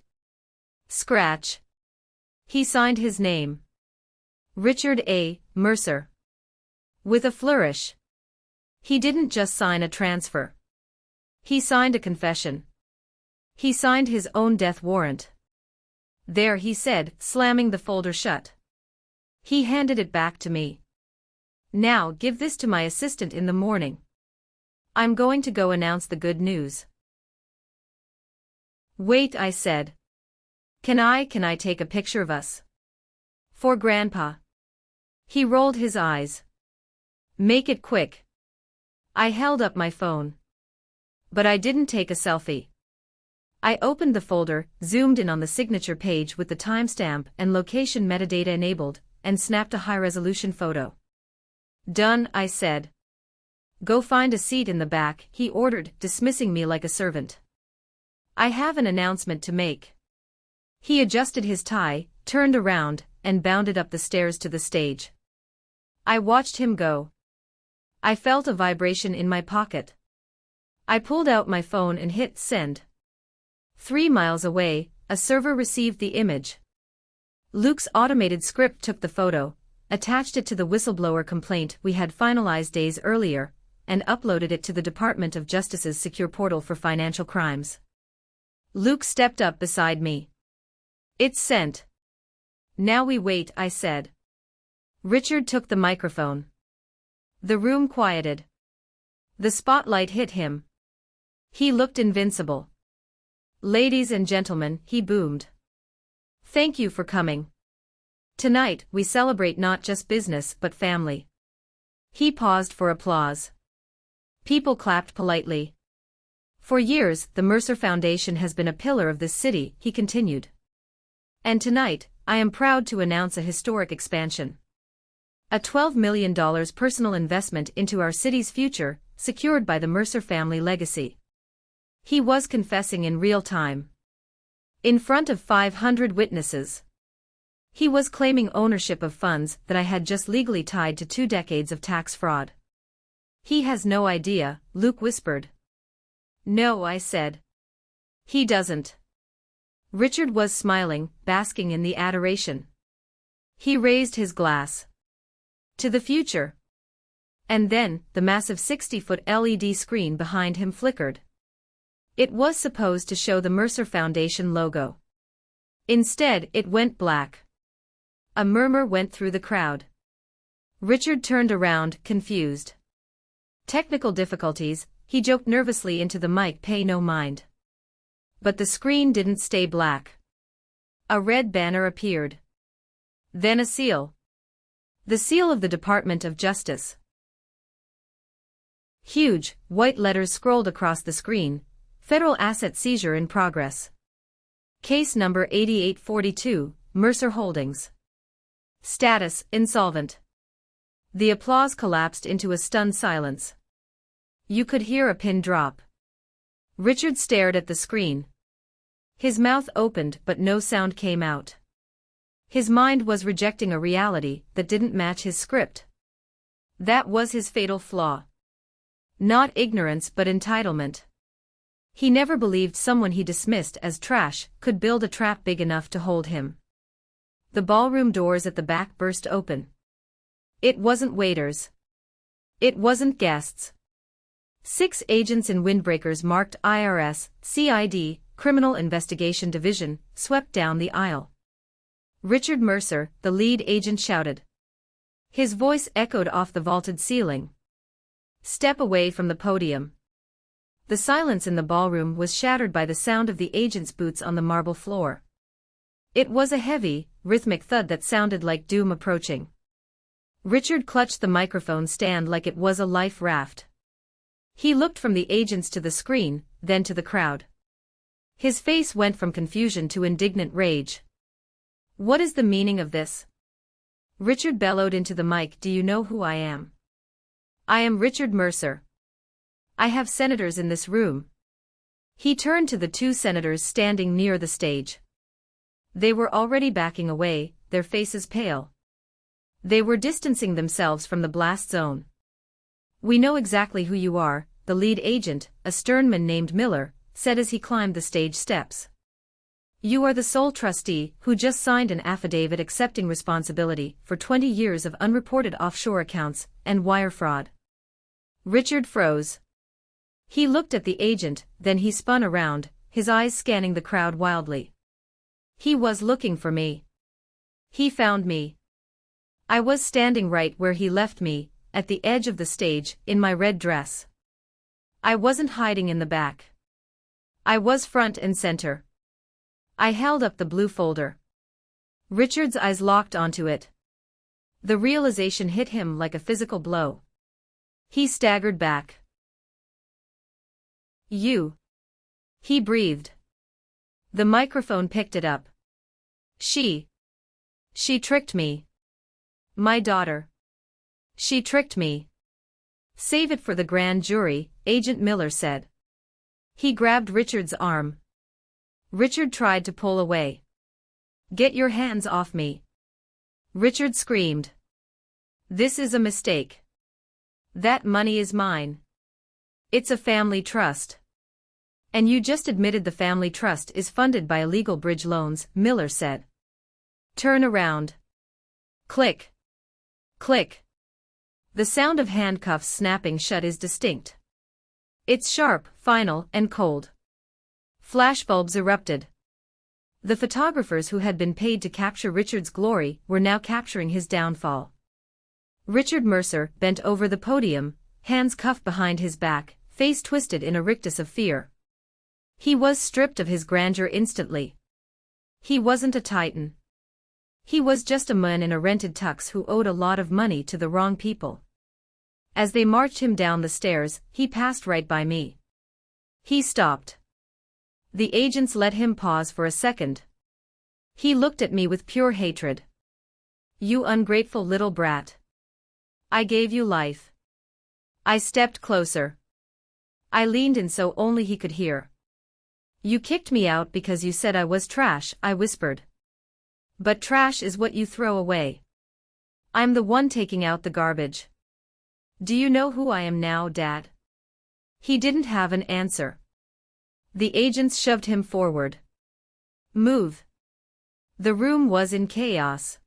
Scratch. He signed his name. Richard A. Mercer. With a flourish. He didn't just sign a transfer. He signed a confession. He signed his own death warrant. There, he said, slamming the folder shut. He handed it back to me. Now give this to my assistant in the morning. I'm going to go announce the good news. Wait, I said. Can I take a picture of us? For Grandpa. He rolled his eyes. Make it quick. I held up my phone. But I didn't take a selfie. I opened the folder, zoomed in on the signature page with the timestamp and location metadata enabled, and snapped a high-resolution photo. Done, I said. Go find a seat in the back, he ordered, dismissing me like a servant. I have an announcement to make. He adjusted his tie, turned around, and bounded up the stairs to the stage. I watched him go. I felt a vibration in my pocket. I pulled out my phone and hit send. 3 miles away, a server received the image. Luke's automated script took the photo, attached it to the whistleblower complaint we had finalized days earlier, and uploaded it to the Department of Justice's secure portal for financial crimes. Luke stepped up beside me. It's sent. Now we wait, I said. Richard took the microphone. The room quieted. The spotlight hit him. He looked invincible. Ladies and gentlemen, he boomed. Thank you for coming. Tonight, we celebrate not just business but family. He paused for applause. People clapped politely. For years, the Mercer Foundation has been a pillar of this city, he continued. And tonight, I am proud to announce a historic expansion. A $12 million personal investment into our city's future, secured by the Mercer family legacy. He was confessing in real time. In front of 500 witnesses. He was claiming ownership of funds that I had just legally tied to 2 decades of tax fraud. He has no idea, Luke whispered. No, I said. He doesn't. Richard was smiling, basking in the adoration. He raised his glass. To the future. And then, the massive 60-foot LED screen behind him flickered. It was supposed to show the Mercer Foundation logo. Instead, it went black. A murmur went through the crowd. Richard turned around, confused. Technical difficulties, he joked nervously into the mic, pay no mind. But the screen didn't stay black. A red banner appeared. Then a seal. The seal of the Department of Justice. Huge, white letters scrolled across the screen, Federal Asset Seizure in Progress. Case number 8842, Mercer Holdings. Status, insolvent. The applause collapsed into a stunned silence. You could hear a pin drop. Richard stared at the screen. His mouth opened but no sound came out. His mind was rejecting a reality that didn't match his script. That was his fatal flaw. Not ignorance but entitlement. He never believed someone he dismissed as trash could build a trap big enough to hold him. The ballroom doors at the back burst open. It wasn't waiters. It wasn't guests. 6 agents in windbreakers marked IRS, CID, Criminal Investigation Division, swept down the aisle. Richard Mercer, the lead agent, shouted. His voice echoed off the vaulted ceiling. Step away from the podium. The silence in the ballroom was shattered by the sound of the agent's boots on the marble floor. It was a heavy, rhythmic thud that sounded like doom approaching. Richard clutched the microphone stand like it was a life raft. He looked from the agents to the screen, then to the crowd. His face went from confusion to indignant rage. What is the meaning of this? Richard bellowed into the mic. Do you know who I am? I am Richard Mercer. I have senators in this room. He turned to the 2 senators standing near the stage. They were already backing away, their faces pale. They were distancing themselves from the blast zone. We know exactly who you are, the lead agent, a stern man named Miller, said as he climbed the stage steps. You are the sole trustee who just signed an affidavit accepting responsibility for 20 years of unreported offshore accounts and wire fraud. Richard froze. He looked at the agent, then he spun around, his eyes scanning the crowd wildly. He was looking for me. He found me. I was standing right where he left me, at the edge of the stage, in my red dress. I wasn't hiding in the back. I was front and center. I held up the blue folder. Richard's eyes locked onto it. The realization hit him like a physical blow. He staggered back. You. He breathed. The microphone picked it up. She tricked me. My daughter. She tricked me. Save it for the grand jury, Agent Miller said. He grabbed Richard's arm. Richard tried to pull away. Get your hands off me. Richard screamed. This is a mistake. That money is mine. It's a family trust. And you just admitted the family trust is funded by illegal bridge loans, Miller said. Turn around. Click. Click. The sound of handcuffs snapping shut is distinct. It's sharp, final, and cold. Flashbulbs erupted. The photographers who had been paid to capture Richard's glory were now capturing his downfall. Richard Mercer bent over the podium, hands cuffed behind his back, face twisted in a rictus of fear. He was stripped of his grandeur instantly. He wasn't a titan. He was just a man in a rented tux who owed a lot of money to the wrong people. As they marched him down the stairs, he passed right by me. He stopped. The agents let him pause for a second. He looked at me with pure hatred. "You ungrateful little brat. I gave you life." I stepped closer. I leaned in so only he could hear. "You kicked me out because you said I was trash," I whispered. "But trash is what you throw away. I'm the one taking out the garbage. Do you know who I am now, Dad?" He didn't have an answer. The agents shoved him forward. "Move." The room was in chaos.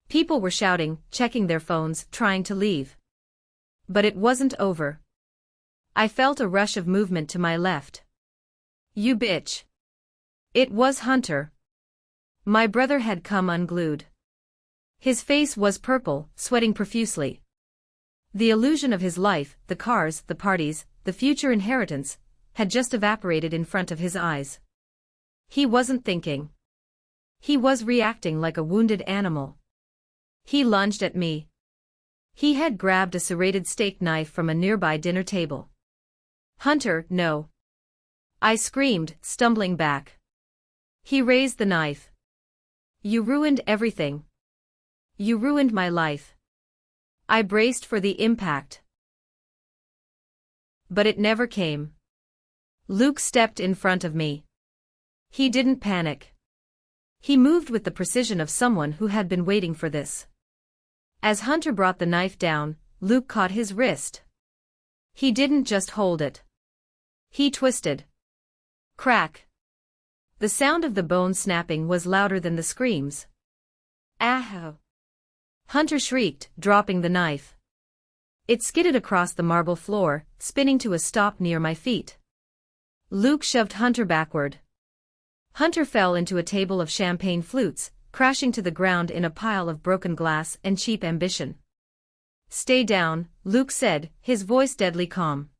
People were shouting, checking their phones, trying to leave. But it wasn't over. I felt a rush of movement to my left. "You bitch." It was Hunter. My brother had come unglued. His face was purple, sweating profusely. The illusion of his life, the cars, the parties, the future inheritance, had just evaporated in front of his eyes. He wasn't thinking. He was reacting like a wounded animal. He lunged at me. He had grabbed a serrated steak knife from a nearby dinner table. "Hunter, no." I screamed, stumbling back. He raised the knife. "You ruined everything. You ruined my life." I braced for the impact. But it never came. Luke stepped in front of me. He didn't panic. He moved with the precision of someone who had been waiting for this. As Hunter brought the knife down, Luke caught his wrist. He didn't just hold it. He twisted. Crack. The sound of the bone snapping was louder than the screams. "Ah!" Hunter shrieked, dropping the knife. It skidded across the marble floor, spinning to a stop near my feet. Luke shoved Hunter backward. Hunter fell into a table of champagne flutes, crashing to the ground in a pile of broken glass and cheap ambition. "Stay down," Luke said, his voice deadly calm.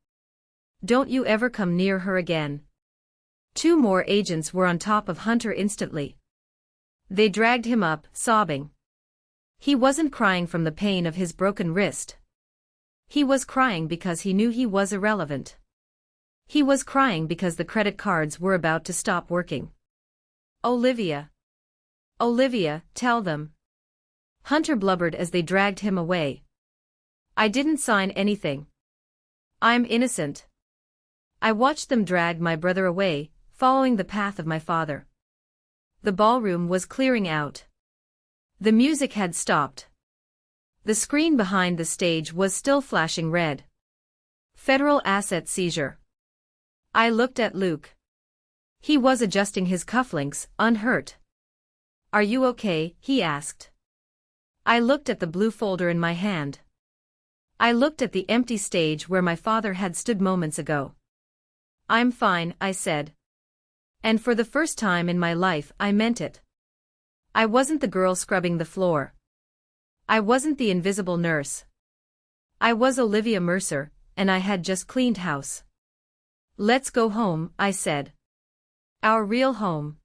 "Don't you ever come near her again." 2 more agents were on top of Hunter instantly. They dragged him up, sobbing. He wasn't crying from the pain of his broken wrist. He was crying because he knew he was irrelevant. He was crying because the credit cards were about to stop working. "Olivia. Olivia, tell them." Hunter blubbered as they dragged him away. "I didn't sign anything. I'm innocent." I watched them drag my brother away, following the path of my father. The ballroom was clearing out. The music had stopped. The screen behind the stage was still flashing red. Federal asset seizure. I looked at Luke. He was adjusting his cufflinks, unhurt. "Are you okay?" he asked. I looked at the blue folder in my hand. I looked at the empty stage where my father had stood moments ago. "I'm fine," I said. And for the first time in my life I meant it. I wasn't the girl scrubbing the floor. I wasn't the invisible nurse. I was Olivia Mercer, and I had just cleaned house. "Let's go home," I said. "Our real home."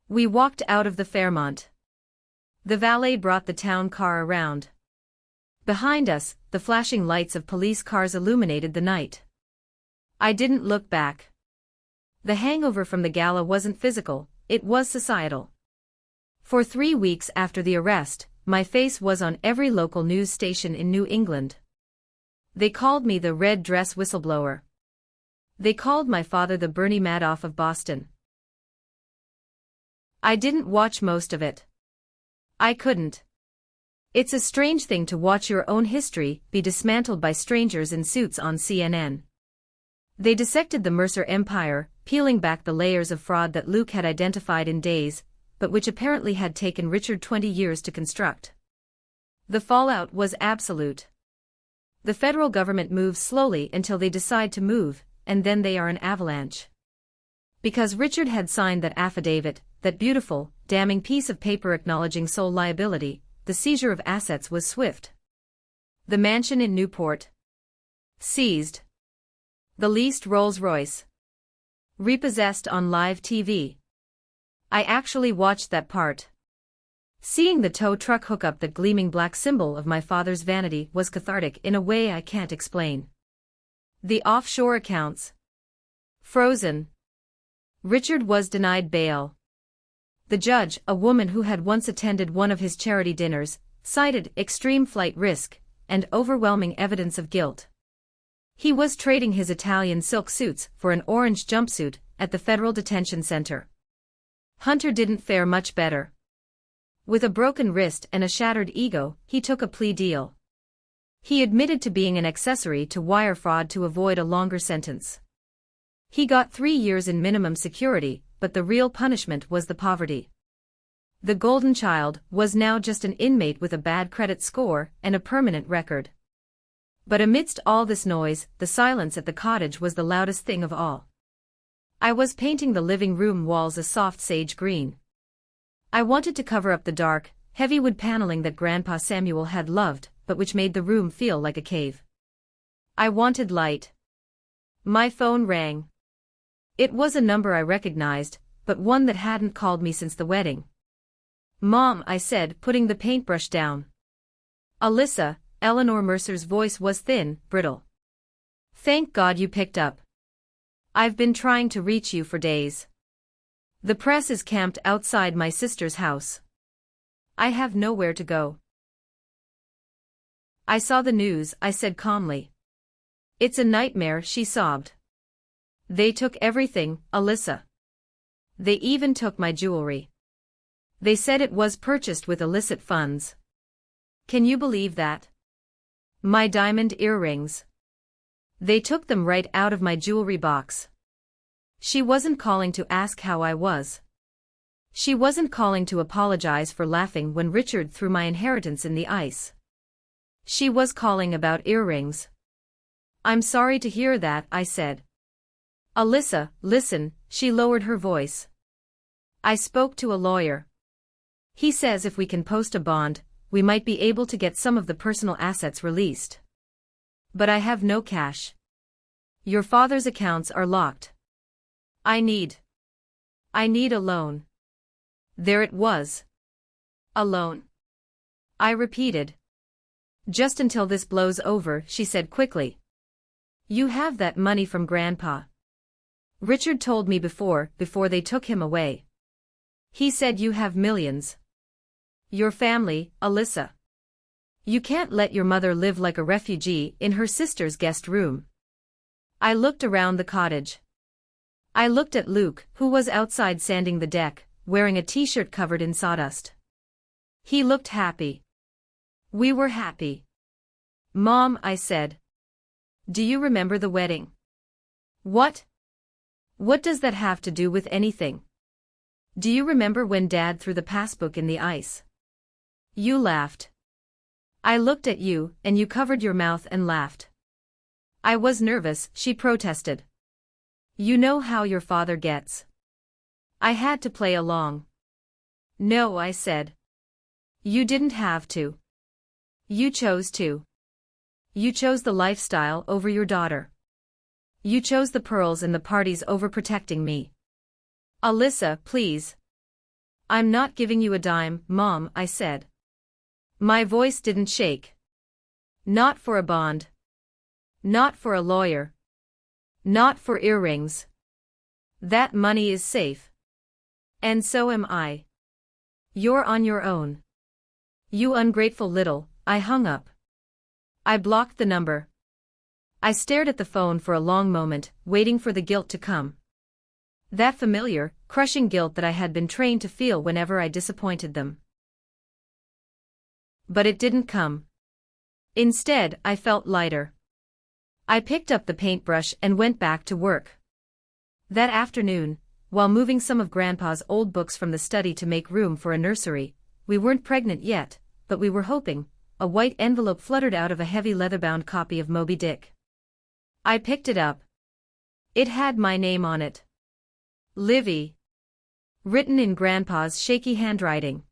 We walked out of the Fairmont. The valet brought the town car around. Behind us, the flashing lights of police cars illuminated the night. I didn't look back. The hangover from the gala wasn't physical, it was societal. For 3 weeks after the arrest, my face was on every local news station in New England. They called me the red dress whistleblower. They called my father the Bernie Madoff of Boston. I didn't watch most of it. I couldn't. It's a strange thing to watch your own history be dismantled by strangers in suits on CNN. They dissected the Mercer Empire, peeling back the layers of fraud that Luke had identified in days, but which apparently had taken Richard 20 years to construct. The fallout was absolute. The federal government moves slowly until they decide to move, and then they are an avalanche. Because Richard had signed that affidavit, that beautiful, damning piece of paper acknowledging sole liability, the seizure of assets was swift. The mansion in Newport. Seized. The leased Rolls-Royce. Repossessed on live TV. I actually watched that part. Seeing the tow truck hook up the gleaming black symbol of my father's vanity was cathartic in a way I can't explain. The offshore accounts. Frozen. Richard was denied bail. The judge, a woman who had once attended one of his charity dinners, cited extreme flight risk and overwhelming evidence of guilt. He was trading his Italian silk suits for an orange jumpsuit at the Federal Detention Center. Hunter didn't fare much better. With a broken wrist and a shattered ego, he took a plea deal. He admitted to being an accessory to wire fraud to avoid a longer sentence. He got 3 years in minimum security, but the real punishment was the poverty. The golden child was now just an inmate with a bad credit score and a permanent record. But amidst all this noise, the silence at the cottage was the loudest thing of all. I was painting the living room walls a soft sage green. I wanted to cover up the dark, heavy wood paneling that Grandpa Samuel had loved, but which made the room feel like a cave. I wanted light. My phone rang. It was a number I recognized, but one that hadn't called me since the wedding. "Mom," I said, putting the paintbrush down. "Alyssa," Eleanor Mercer's voice was thin, brittle. "Thank God you picked up. I've been trying to reach you for days. The press is camped outside my sister's house. I have nowhere to go." "I saw the news," I said calmly. "It's a nightmare," she sobbed. "They took everything, Alyssa. They even took my jewelry. They said it was purchased with illicit funds. Can you believe that? My diamond earrings. They took them right out of my jewelry box." She wasn't calling to ask how I was. She wasn't calling to apologize for laughing when Richard threw my inheritance in the ice. She was calling about earrings. "I'm sorry to hear that," I said. "Alyssa, listen," she lowered her voice. "I spoke to a lawyer. He says if we can post a bond, we might be able to get some of the personal assets released. But I have no cash. Your father's accounts are locked. I need a loan." There it was. A loan. I repeated. "Just until this blows over," she said quickly. "You have that money from Grandpa. Richard told me before they took him away. He said you have millions. Your family, Alyssa. You can't let your mother live like a refugee in her sister's guest room." I looked around the cottage. I looked at Luke, who was outside sanding the deck, wearing a t-shirt covered in sawdust. He looked happy. We were happy. "Mom," I said. "Do you remember the wedding?" "What? What does that have to do with anything? Do you remember when Dad threw the passbook in the ice? You laughed. I looked at you, and you covered your mouth and laughed." "I was nervous," she protested. "You know how your father gets." I had to play along. "No," I said. "You didn't have to. You chose to. You chose the lifestyle over your daughter. You chose the pearls and the parties over protecting me." "Alyssa, please." "I'm not giving you a dime, Mom," I said. My voice didn't shake. "Not for a bond. Not for a lawyer. Not for earrings. That money is safe. And so am I. You're on your own. You ungrateful little." I hung up. I blocked the number. I stared at the phone for a long moment, waiting for the guilt to come. That familiar, crushing guilt that I had been trained to feel whenever I disappointed them. But it didn't come. Instead, I felt lighter. I picked up the paintbrush and went back to work. That afternoon, while moving some of Grandpa's old books from the study to make room for a nursery, we weren't pregnant yet, but we were hoping. A white envelope fluttered out of a heavy leather-bound copy of Moby Dick. I picked it up. It had my name on it. Livy. Written in Grandpa's shaky handwriting.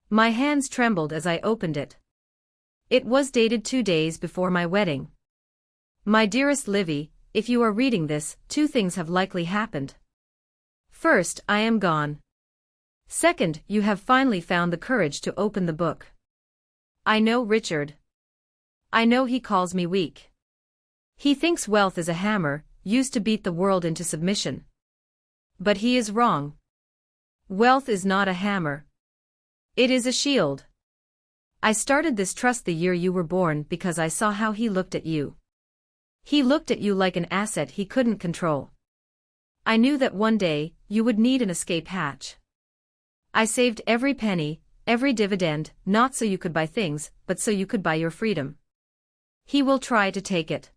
My hands trembled as I opened it. It was dated 2 days before my wedding. "My dearest Livy, if you are reading this, 2 things have likely happened. First, I am gone. Second, you have finally found the courage to open the book. I know Richard. I know he calls me weak. He thinks wealth is a hammer, used to beat the world into submission. But he is wrong. Wealth is not a hammer. It is a shield. I started this trust the year you were born because I saw how he looked at you. He looked at you like an asset he couldn't control. I knew that one day, you would need an escape hatch. I saved every penny, every dividend, not so you could buy things, but so you could buy your freedom. He will try to take it.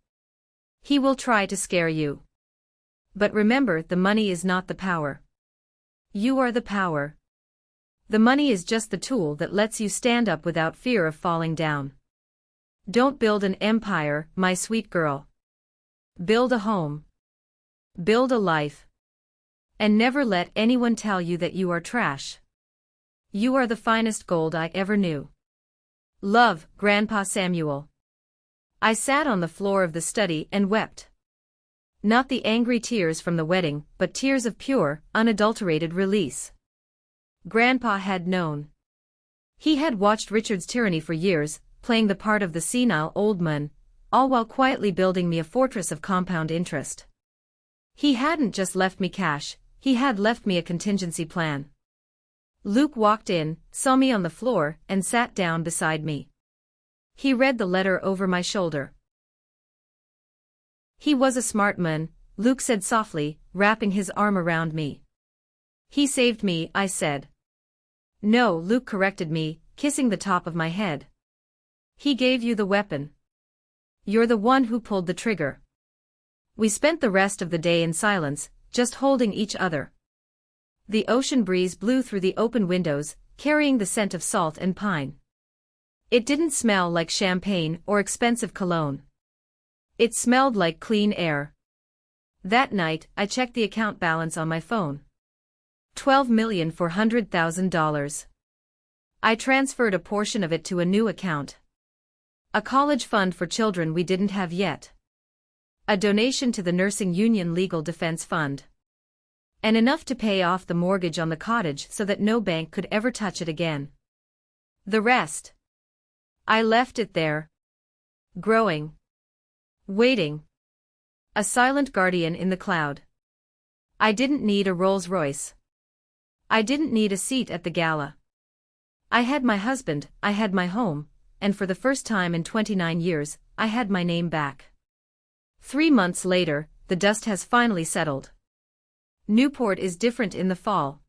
He will try to scare you. But remember, the money is not the power. You are the power. The money is just the tool that lets you stand up without fear of falling down. Don't build an empire, my sweet girl. Build a home. Build a life. And never let anyone tell you that you are trash. You are the finest gold I ever knew. Love, Grandpa Samuel. I sat on the floor of the study and wept. Not the angry tears from the wedding, but tears of pure, unadulterated release. Grandpa had known. He had watched Richard's tyranny for years, playing the part of the senile old man, all while quietly building me a fortress of compound interest. He hadn't just left me cash, he had left me a contingency plan. Luke walked in, saw me on the floor, and sat down beside me. He read the letter over my shoulder. He was a smart man, Luke said softly, wrapping his arm around me. He saved me, I said. No, Luke corrected me, kissing the top of my head. He gave you the weapon. You're the one who pulled the trigger. We spent the rest of the day in silence, just holding each other. The ocean breeze blew through the open windows, carrying the scent of salt and pine. It didn't smell like champagne or expensive cologne. It smelled like clean air. That night, I checked the account balance on my phone. $12,400,000. I transferred a portion of it to a new account. A college fund for children we didn't have yet. A donation to the Nursing Union Legal Defense Fund. And enough to pay off the mortgage on the cottage so that no bank could ever touch it again. The rest. I left it there. Growing. Waiting. A silent guardian in the cloud. I didn't need a Rolls-Royce. I didn't need a seat at the gala. I had my husband, I had my home, and for the first time in 29 years, I had my name back. 3 months later, the dust has finally settled. Newport is different in the fall.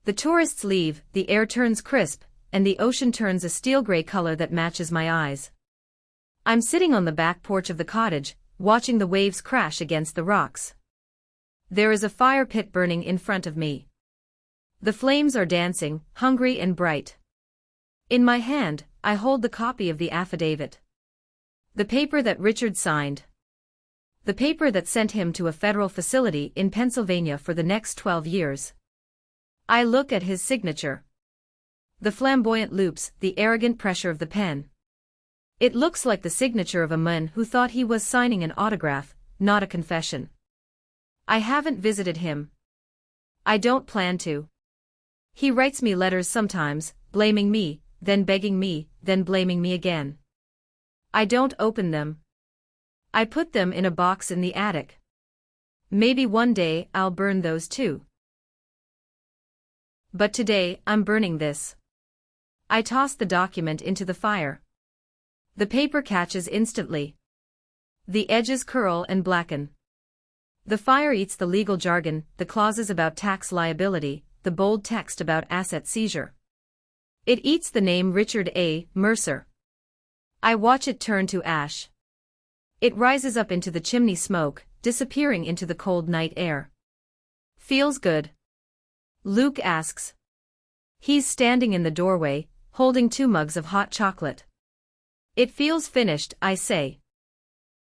The tourists leave, the air turns crisp, and the ocean turns a steel-gray color that matches my eyes. I'm sitting on the back porch of the cottage, watching the waves crash against the rocks. There is a fire pit burning in front of me. The flames are dancing, hungry and bright. In my hand, I hold the copy of the affidavit. The paper that Richard signed. The paper that sent him to a federal facility in Pennsylvania for the next 12 years. I look at his signature. The flamboyant loops, the arrogant pressure of the pen. It looks like the signature of a man who thought he was signing an autograph, not a confession. I haven't visited him. I don't plan to. He writes me letters sometimes, blaming me, then begging me, then blaming me again. I don't open them. I put them in a box in the attic. Maybe one day I'll burn those too. But today, I'm burning this. I toss the document into the fire. The paper catches instantly. The edges curl and blacken. The fire eats the legal jargon, the clauses about tax liability, the bold text about asset seizure. It eats the name Richard A. Mercer. I watch it turn to ash. It rises up into the chimney smoke, disappearing into the cold night air. Feels good? Luke asks. He's standing in the doorway, holding 2 mugs of hot chocolate. It feels finished, I say.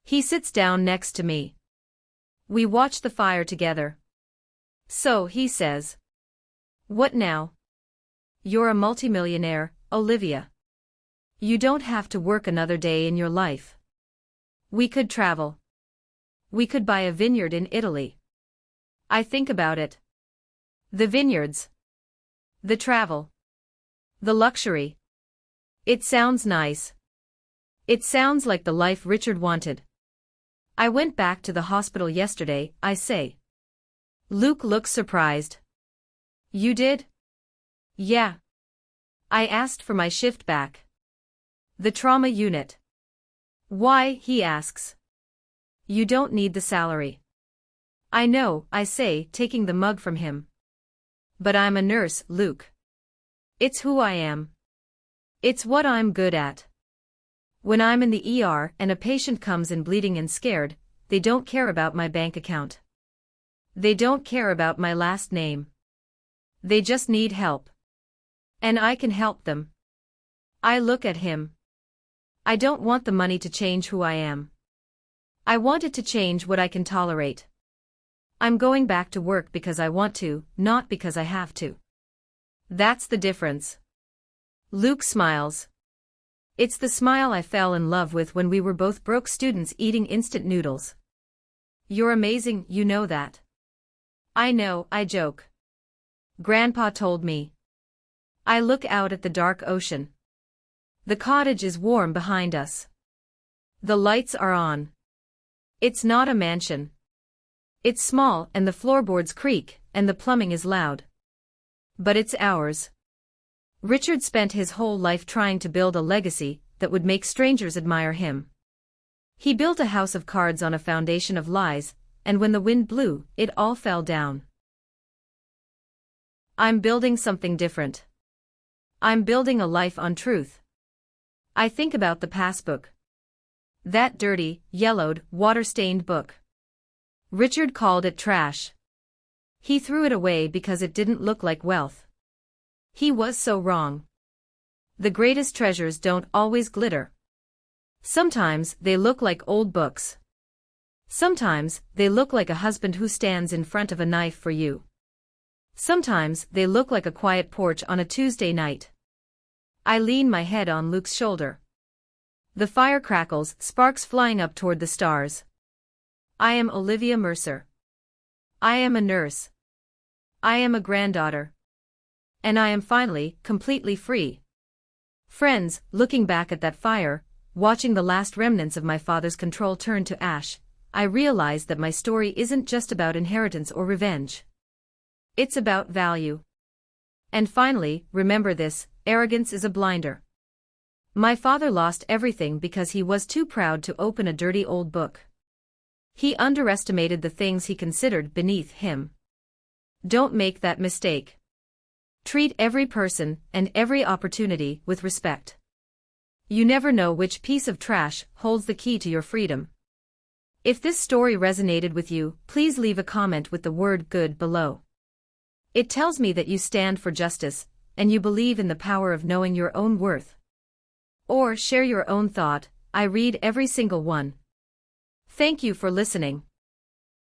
He sits down next to me. We watch the fire together. So, he says. What now? You're a multimillionaire, Olivia. You don't have to work another day in your life. We could travel. We could buy a vineyard in Italy. I think about it. The vineyards. The travel. The luxury. It sounds nice. It sounds like the life Richard wanted. I went back to the hospital yesterday, I say. Luke looks surprised. You did? Yeah. I asked for my shift back. The trauma unit. Why, he asks. You don't need the salary. I know, I say, taking the mug from him. But I'm a nurse, Luke. It's who I am. It's what I'm good at. When I'm in the ER and a patient comes in bleeding and scared, they don't care about my bank account. They don't care about my last name. They just need help. And I can help them. I look at him. I don't want the money to change who I am. I want it to change what I can tolerate. I'm going back to work because I want to, not because I have to. That's the difference. Luke smiles. It's the smile I fell in love with when we were both broke students eating instant noodles. You're amazing, you know that. I know, I joke. Grandpa told me. I look out at the dark ocean. The cottage is warm behind us. The lights are on. It's not a mansion. It's small and the floorboards creak and the plumbing is loud. But it's ours. Richard spent his whole life trying to build a legacy that would make strangers admire him. He built a house of cards on a foundation of lies, and when the wind blew, it all fell down. I'm building something different. I'm building a life on truth. I think about the passbook. That dirty, yellowed, water-stained book. Richard called it trash. He threw it away because it didn't look like wealth. He was so wrong. The greatest treasures don't always glitter. Sometimes they look like old books. Sometimes they look like a husband who stands in front of a knife for you. Sometimes they look like a quiet porch on a Tuesday night. I lean my head on Luke's shoulder. The fire crackles, sparks flying up toward the stars. I am Olivia Mercer. I am a nurse. I am a granddaughter. And I am finally, completely free. Friends, looking back at that fire, watching the last remnants of my father's control turn to ash, I realized that my story isn't just about inheritance or revenge. It's about value. And finally, remember this, arrogance is a blinder. My father lost everything because he was too proud to open a dirty old book. He underestimated the things he considered beneath him. Don't make that mistake. Treat every person and every opportunity with respect. You never know which piece of trash holds the key to your freedom. If this story resonated with you, please leave a comment with the word good below. It tells me that you stand for justice, and you believe in the power of knowing your own worth. Or share your own thought, I read every single one. Thank you for listening.